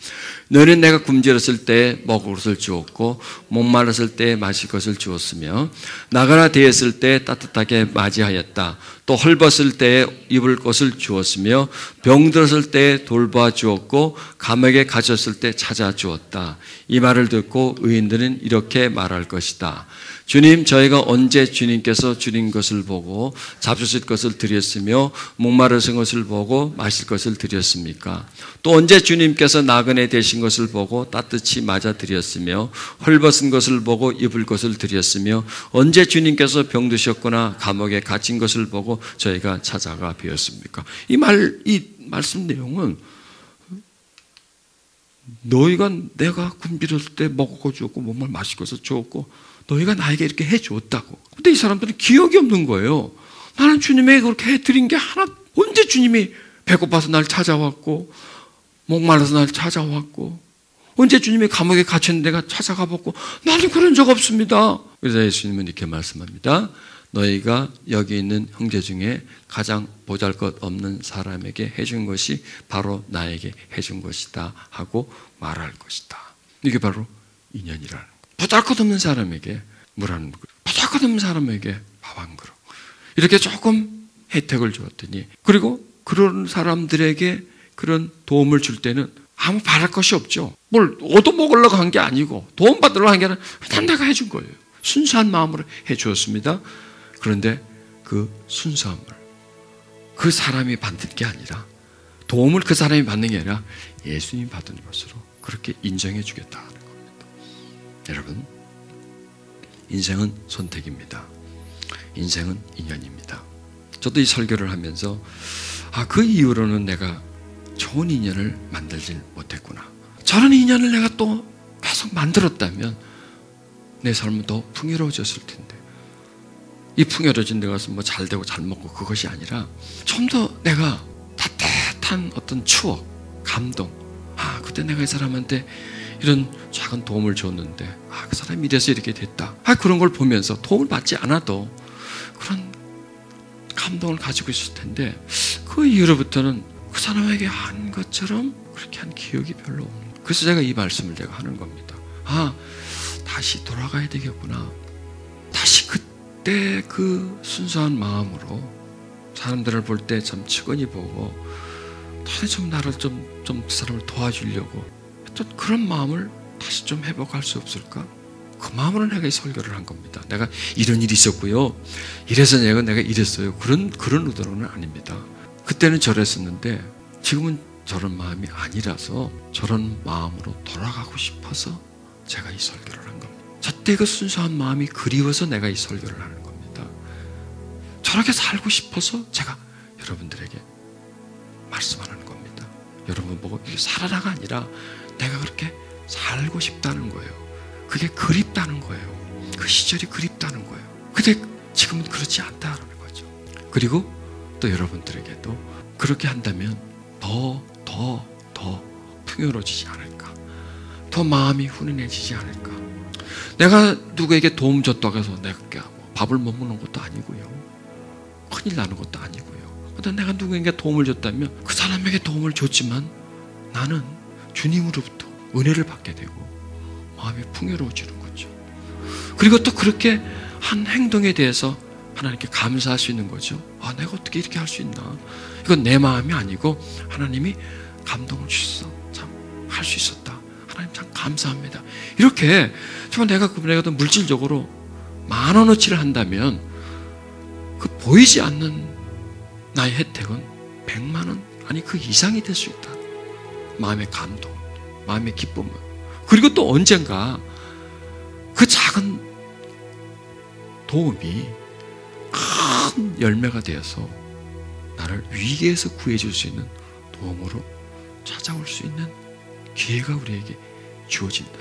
너는 내가 굶주렸을 때 먹을 것을 주었고 목마르셨을 때 마실 것을 주었으며 나가나 되었을 때 따뜻하게 맞이하였다. 또 헐벗을 때 입을 것을 주었으며 병들었을 때 돌봐 주었고 감옥에 갇혔을 때 찾아 주었다. 이 말을 듣고 의인들은 이렇게 말할 것이다. 주님, 저희가 언제 주님께서 주린 것을 보고 잡수실 것을 드렸으며 목마르신 것을 보고 마실 것을 드렸습니까? 또 언제 주님께서 나그네 되신 것을 보고 따뜻이 맞아 드렸으며 헐벗은 것을 보고 입을 것을 드렸으며 언제 주님께서 병드셨거나 감옥에 갇힌 것을 보고 저희가 찾아가 뵈었습니까? 이 말씀 내용은 너희가 내가 굶주렸을 때 먹어주었고 몸을 마시고 주었고 너희가 나에게 이렇게 해주었다고. 근데 이 사람들은 기억이 없는 거예요. 나는 주님에게 그렇게 해드린 게 하나, 언제 주님이 배고파서 날 찾아왔고 목말라서 날 찾아왔고 언제 주님이 감옥에 갇혔는 데가 찾아가 봤고 나는 그런 적 없습니다. 그래서 예수님은 이렇게 말씀합니다. 너희가 여기 있는 형제 중에 가장 보잘것없는 사람에게 해준 것이 바로 나에게 해준 것이다 하고 말할 것이다. 이게 바로 인연이라는 거예요. 보잘것없는 사람에게 물 한 그릇, 보잘것없는 사람에게 밥 한 그릇 이렇게 조금 혜택을 주었더니 그리고 그런 사람들에게 그런 도움을 줄 때는 아무 바랄 것이 없죠. 뭘 얻어먹으려고 한 게 아니고 도움 받으려고 한 게 아니라 그냥 내가 해준 거예요. 순수한 마음으로 해주었습니다. 그런데 그 순수함을 그 사람이 받는 게 아니라 도움을 그 사람이 받는 게 아니라 예수님이 받은 것으로 그렇게 인정해 주겠다 하는 겁니다. 여러분, 인생은 선택입니다. 인생은 인연입니다. 저도 이 설교를 하면서 그 이후로는 내가 좋은 인연을 만들지 못했구나. 저런 인연을 내가 또 계속 만들었다면 내 삶은 더 풍요로워졌을 텐데 이 풍요로워진 데 가서 뭐 잘 되고 잘 먹고 그것이 아니라 좀 더 내가 따뜻한 어떤 추억, 감동 그때 내가 이 사람한테 이런 작은 도움을 줬는데 그 사람이 이래서 이렇게 됐다. 그런 걸 보면서 도움을 받지 않아도 그런 감동을 가지고 있을 텐데 그 이후로부터는 그 사람에게 한 것처럼 그렇게 한 기억이 별로 없는. 그래서 제가 이 말씀을 제가 하는 겁니다. 다시 돌아가야 되겠구나. 다시 그때 그 순수한 마음으로 사람들을 볼 때 참 측은히 보고 다시 좀 나를 좀 그 사람을 도와주려고 했던 그런 마음을 다시 좀 회복할 수 없을까? 그 마음으로 내가 이 설교를 한 겁니다. 내가 이런 일이 있었고요. 이래서 내가 이랬어요. 그런 의도로는 아닙니다. 그때는 저랬었는데 지금은 저런 마음이 아니라서 저런 마음으로 돌아가고 싶어서 제가 이 설교를 한 겁니다. 저때 그 순수한 마음이 그리워서 내가 이 설교를 하는 겁니다. 저렇게 살고 싶어서 제가 여러분들에게 말씀하는 겁니다. 여러분 보고 이게 살아라가 아니라 내가 그렇게 살고 싶다는 거예요. 그게 그립다는 거예요. 그 시절이 그립다는 거예요. 근데 지금은 그렇지 않다는 거죠. 그리고 또 여러분들에게도 그렇게 한다면 더 풍요로워지지 않을까? 더 마음이 훈훈해지지 않을까? 내가 누구에게 도움 줬다고 해서 내가 밥을 못 먹는 것도 아니고요. 큰일 나는 것도 아니고요. 근데 내가 누구에게 도움을 줬다면 그 사람에게 도움을 줬지만 나는 주님으로부터 은혜를 받게 되고 마음이 풍요로워지는 거죠. 그리고 또 그렇게 한 행동에 대해서 하나님께 감사할 수 있는 거죠. 내가 어떻게 이렇게 할 수 있나? 이건 내 마음이 아니고 하나님이 감동을 주셔서 참 할 수 있었다. 하나님 참 감사합니다. 이렇게 정말 내가 그분에게도 물질적으로 10,000원어치를 한다면 그 보이지 않는 나의 혜택은 100만 원 아니 그 이상이 될 수 있다. 마음의 감동, 마음의 기쁨은. 그리고 또 언젠가 그 작은 도움이 큰 열매가 되어서 나를 위기에서 구해줄 수 있는 도움으로 찾아올 수 있는 기회가 우리에게 주어진다.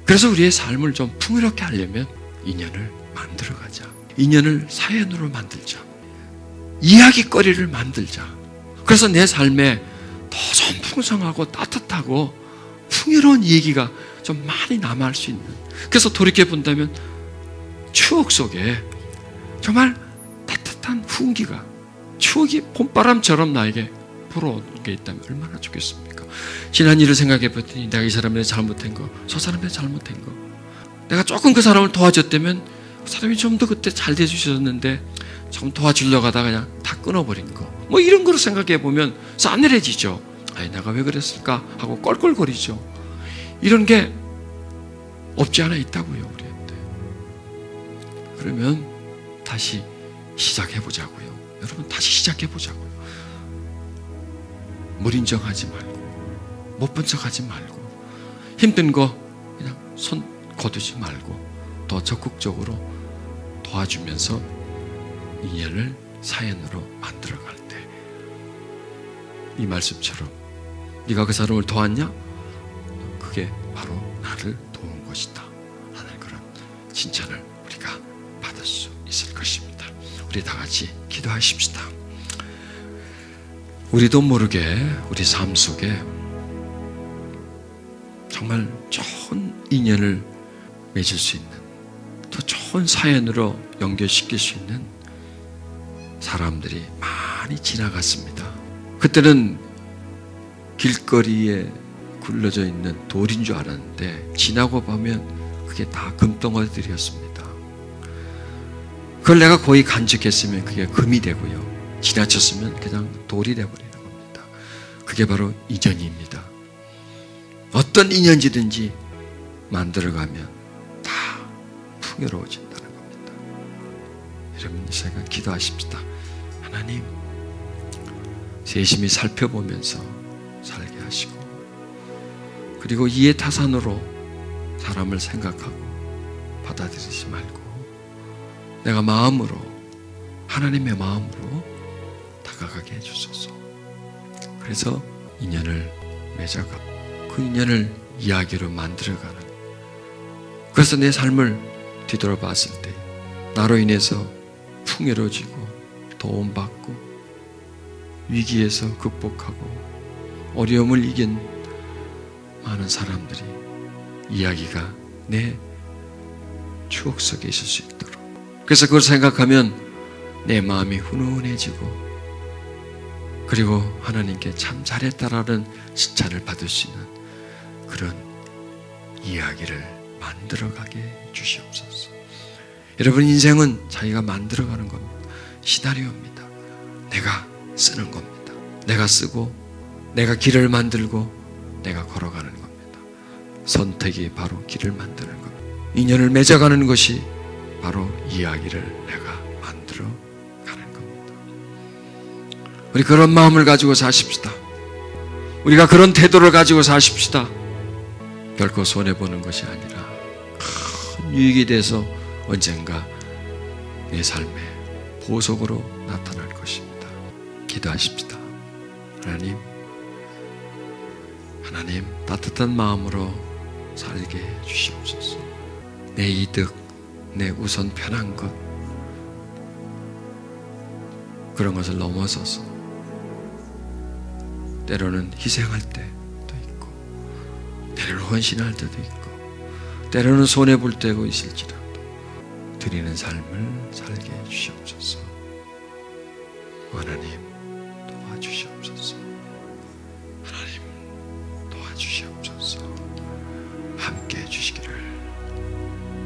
그래서 우리의 삶을 좀 풍요롭게 하려면 인연을 만들어가자. 인연을 사연으로 만들자. 이야기거리를 만들자. 그래서 내 삶에 더 좀 풍성하고 따뜻하고 풍요로운 얘기가 좀 많이 남아할 수 있는. 그래서 돌이켜본다면 추억 속에 정말 따뜻한 훈기가 추억이 봄바람처럼 나에게 불어오는 게 있다면 얼마나 좋겠습니까? 지난 일을 생각해 봤더니 내가 이 사람한테 잘못한 거, 저 사람한테 잘못한 거, 내가 조금 그 사람을 도와줬다면 그 사람이 좀 더 그때 잘 돼주셨는데 좀 도와주려고 하다가 그냥 다 끊어버린 거, 뭐 이런 거로 생각해 보면 싸늘해지죠. 내가 왜 그랬을까 하고 껄껄거리죠. 이런 게 없지 않아 있다고요, 우리한테. 그러면 다시 시작해보자고요. 여러분, 다시 시작해보자고요. 무인정하지 말고, 못 본 척하지 말고, 힘든 거 그냥 손 거두지 말고 더 적극적으로 도와주면서 인연을 사연으로 만들어갈 때 이 말씀처럼 네가 그 사람을 도왔냐? 그게 바로 나를 도운 것이다 하는 그런 칭찬을 우리가 받을 수 있을 것입니다. 우리 다 같이 기도하십시다. 우리도 모르게 우리 삶 속에 정말 좋은 인연을 맺을 수 있는, 더 좋은 사연으로 연결시킬 수 있는 사람들이 많이 지나갔습니다. 그때는 길거리에 굴러져 있는 돌인 줄 알았는데 지나고 보면 그게 다 금덩어리들이었습니다. 그걸 내가 거의 간직했으면 그게 금이 되고요, 지나쳤으면 그냥 돌이 되어버리는 겁니다. 그게 바로 인연입니다. 어떤 인연지든지 만들어가면 다 풍요로워진다는 겁니다. 여러분, 이 시간 기도하십시다. 하나님, 세심히 살펴보면서 살게 하시고, 그리고 이해타산으로 사람을 생각하고 받아들이지 말고 내가 마음으로, 하나님의 마음으로 다가가게 해주소서. 그래서 인연을 맺어가 그 인연을 이야기로 만들어가는, 그래서 내 삶을 뒤돌아봤을 때 나로 인해서 풍요로워지고 도움받고 위기에서 극복하고 어려움을 이긴 많은 사람들이 이야기가 내 추억 속에 있을 수 있도록, 그래서 그걸 생각하면 내 마음이 훈훈해지고, 그리고 하나님께 참 잘했다라는 칭찬을 받을 수 있는 그런 이야기를 만들어가게 주시옵소서. 여러분, 인생은 자기가 만들어가는 겁니다. 시나리오입니다. 내가 쓰는 겁니다. 내가 쓰고 내가 길을 만들고 내가 걸어가는 겁니다. 선택이 바로 길을 만드는 겁니다. 인연을 맺어가는 것이 바로 이야기를 내가 만들어 가는 겁니다. 우리 그런 마음을 가지고 사십시다. 우리가 그런 태도를 가지고 사십시다. 결코 손해보는 것이 아니라 큰 유익이 돼서 언젠가 내 삶에 보석으로 나타날 것입니다. 기도하십시다. 하나님, 따뜻한 마음으로 살게 해주시옵소서. 내 이득, 내 우선 편한 것, 그런 것을 넘어서서 때로는 희생할 때도 있고, 때로는 헌신할 때도 있고, 때로는 손해볼 때도 있을지라도 드리는 삶을 살게 해주시옵소서. 하나님, 도와주시옵소서. 하나님, 도와주시옵소서. 함께 해주시기를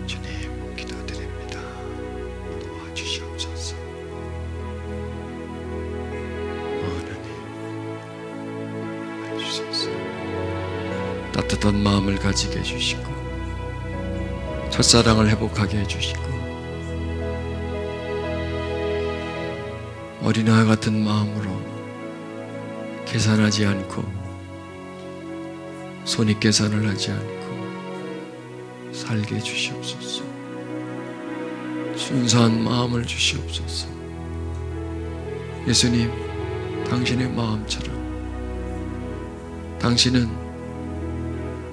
주님 기도드립니다. 도와주시옵소서. 하나님, 해주소서. 따뜻한 마음을 가지게 해주시고, 첫사랑을 회복하게 해주시고, 어린아이 같은 마음으로 계산하지 않고, 손익계산을 하지 않고 살게 해주시옵소서. 순수한 마음을 주시옵소서. 예수님, 당신의 마음처럼 당신은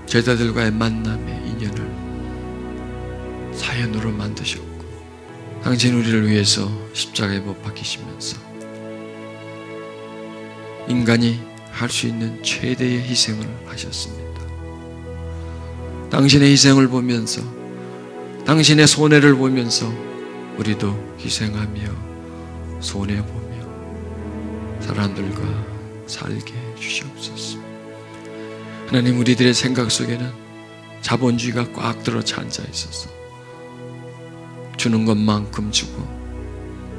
제자들과의 만남의 인연을 사연으로 만드셨고, 당신 우리를 위해서 십자가에 못 박히시면서 인간이 할 수 있는 최대의 희생을 하셨습니다. 당신의 희생을 보면서, 당신의 손해를 보면서 우리도 희생하며 손해보며 사람들과 살게 주시옵소서. 하나님, 우리들의 생각 속에는 자본주의가 꽉 들어 앉아 있어서 주는 것만큼 주고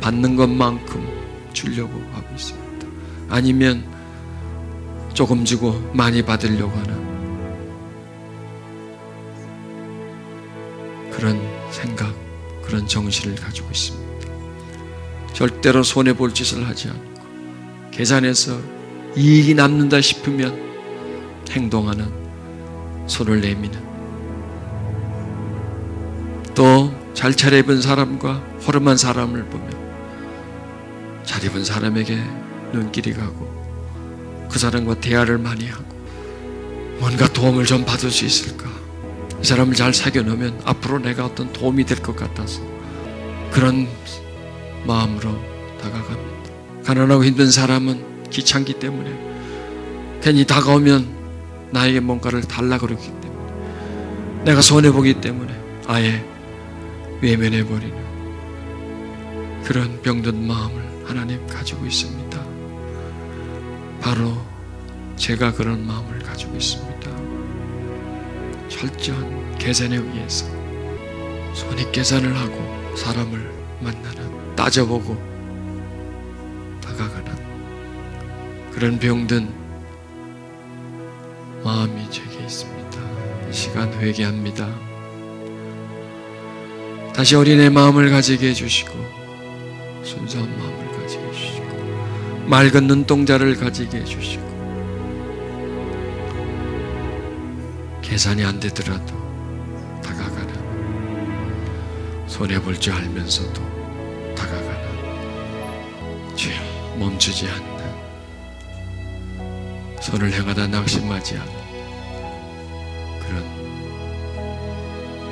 받는 것만큼 주려고 하고 있습니다. 아니면 조금 주고 많이 받으려고 하는 그런 생각, 그런 정신을 가지고 있습니다. 절대로 손해볼 짓을 하지 않고 계산해서 이익이 남는다 싶으면 행동하는, 손을 내미는, 또 잘 차려입은 사람과 허름한 사람을 보면 잘 입은 사람에게 눈길이 가고 그 사람과 대화를 많이 하고 뭔가 도움을 좀 받을 수 있을까, 이 사람을 잘 사귀어 놓으면 앞으로 내가 어떤 도움이 될 것 같아서 그런 마음으로 다가갑니다. 가난하고 힘든 사람은 귀찮기 때문에 괜히 다가오면 나에게 뭔가를 달라고 그러기 때문에, 내가 손해보기 때문에 아예 외면해버리는 그런 병든 마음을 하나님 가지고 있습니다. 바로 제가 그런 마음을 가지고 있습니다. 철저한 계산에 의해서 손익계산을 하고 사람을 만나는, 따져보고 다가가는 그런 병든 마음이 제게 있습니다. 이 시간 회개합니다. 다시 어린애 마음을 가지게 해주시고 순수한 마음을 가지게 해주시고 맑은 눈동자를 가지게 해주시고 계산이 안 되더라도 다가가는, 손해볼 줄 알면서도 다가가는, 주여 멈추지 않는, 손을 행하다 낙심하지 않는 그런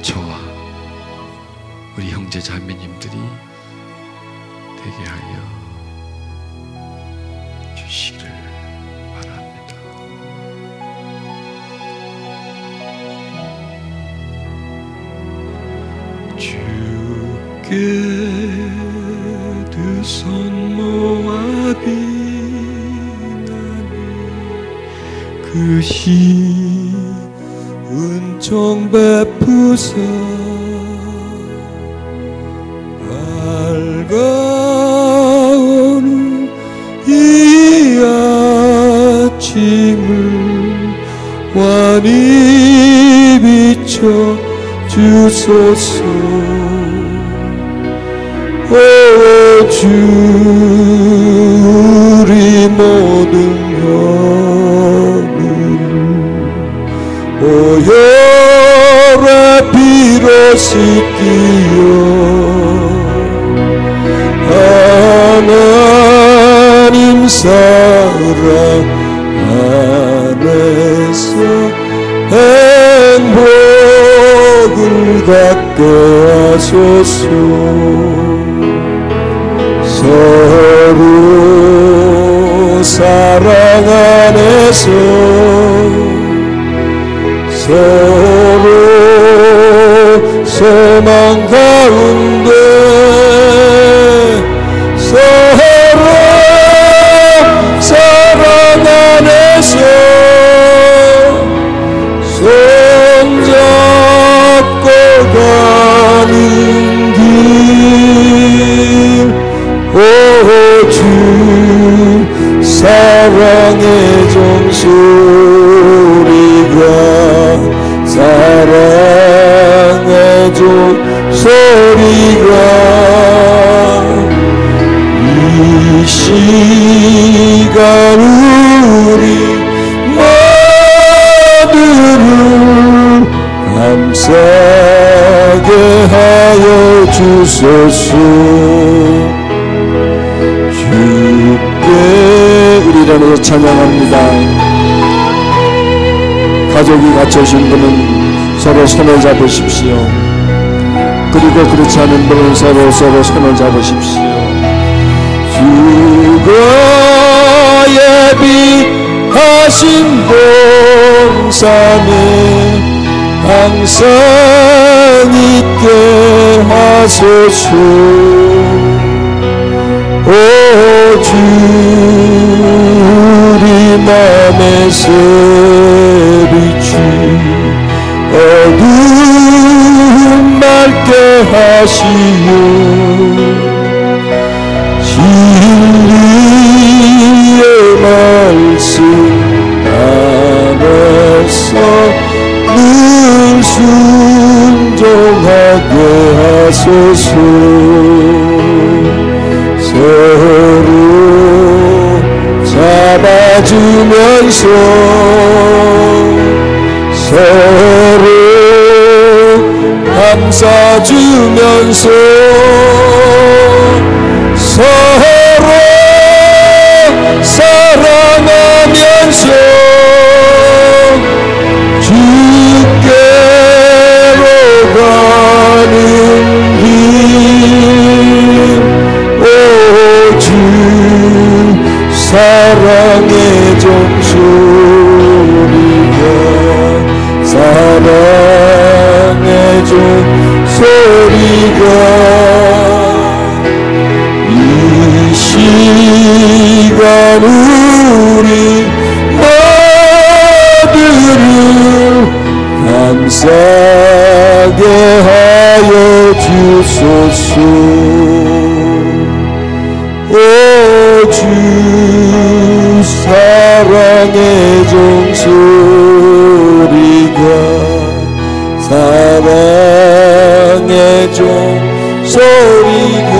저와 우리 형제 자매님들이 되게 하여 주시기를 바랍니다. 주께 두 손 모아 비나니 그 은총 베푸사 밝아오는 이 아침을 환히 비춰 주소서. 오 주 우리 모든 영을 오열에 빌어 씻기어 하나님 사랑 안에서 행복을 갖게 하소서. 서로 사랑 안에서 서로 소망 가운데 서로 사랑 안에서 손잡고 가는 길, 오 주 사랑의 종소리가 사랑의 종소리가 이 시간 우리 모두를 감사하게 하여 주소서. 주께 우리 일어나서 찬양합니다. 가족이 갇혀진 분은 서로 손을 잡으십시오. 그리고 그렇지 않은 분은 서로 손을 잡으십시오. 주가 예비하신 봉산에 항상 있게 하소서. 오 주 우리 맘에 새비추 어둠 맑게 하시오. 진리의 말씀 안에서 늘 순종하게 하소서. 주소서. 서로 잡아주면서 서로 감싸주면서 서로 사랑하면서 주께로 가는 길, 오 주 사랑의 종소리가, 사랑의 종소리가 이 시간 우리 모두를 감사하게 하여 주소서. 오 주 사랑의 종소리가, 사랑의 종소리가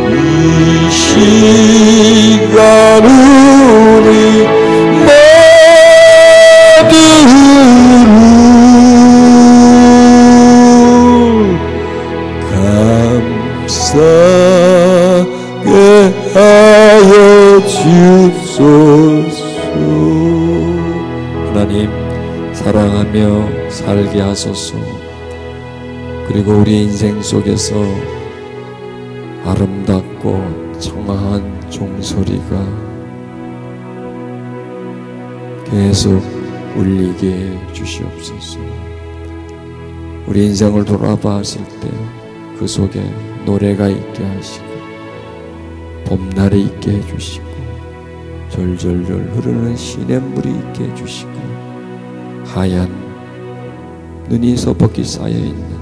이 시간 우리 감사하게 하여 주소서. 하나님, 사랑하며 살게 하소서. 그리고 우리 인생 속에서 아름답고 청아한 종소리가 계속 울리게 해 주시옵소서. 우리 인생을 돌아봤을 때 그 속에 노래가 있게 하시고, 봄날이 있게 해주시고, 절절절 흐르는 시냇물이 있게 해주시고, 하얀 눈이 서벅이 쌓여있는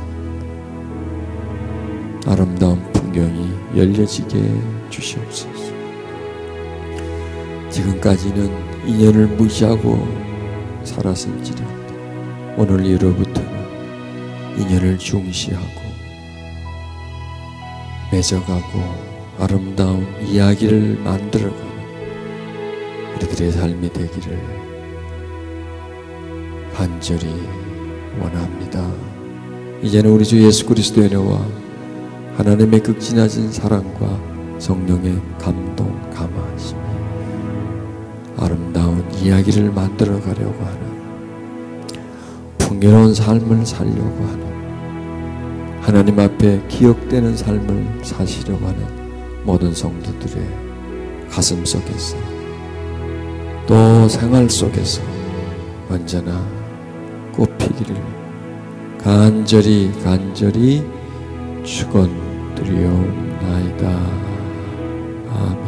아름다운 풍경이 열려지게 해 주시옵소서. 지금까지는 인연을 무시하고 살았을지라도 오늘 이후로부터는 인연을 중시하고 맺어가고 아름다운 이야기를 만들어가는 우리들의 삶이 되기를 간절히 원합니다. 이제는 우리 주 예수 그리스도의 은혜와 하나님의 극진하신 사랑과 성령의 감동, 감화하심이 아름다운 이야기를 만들어가려고 하는, 풍요로운 삶을 살려고 하는, 하나님 앞에 기억되는 삶을 사시려고 하는 모든 성도들의 가슴 속에서, 또 생활 속에서 언제나 꽃피기를 간절히 축원드리옵나이다. 아멘.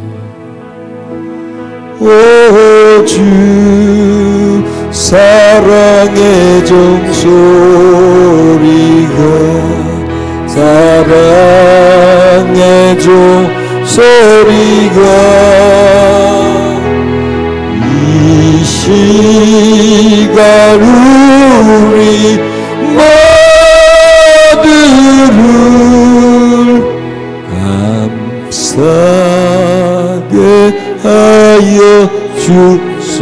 오 주 사랑의 종소리가, 사랑의 종소리가 이 시간 우리 모두를 감사하게 하여 주소서.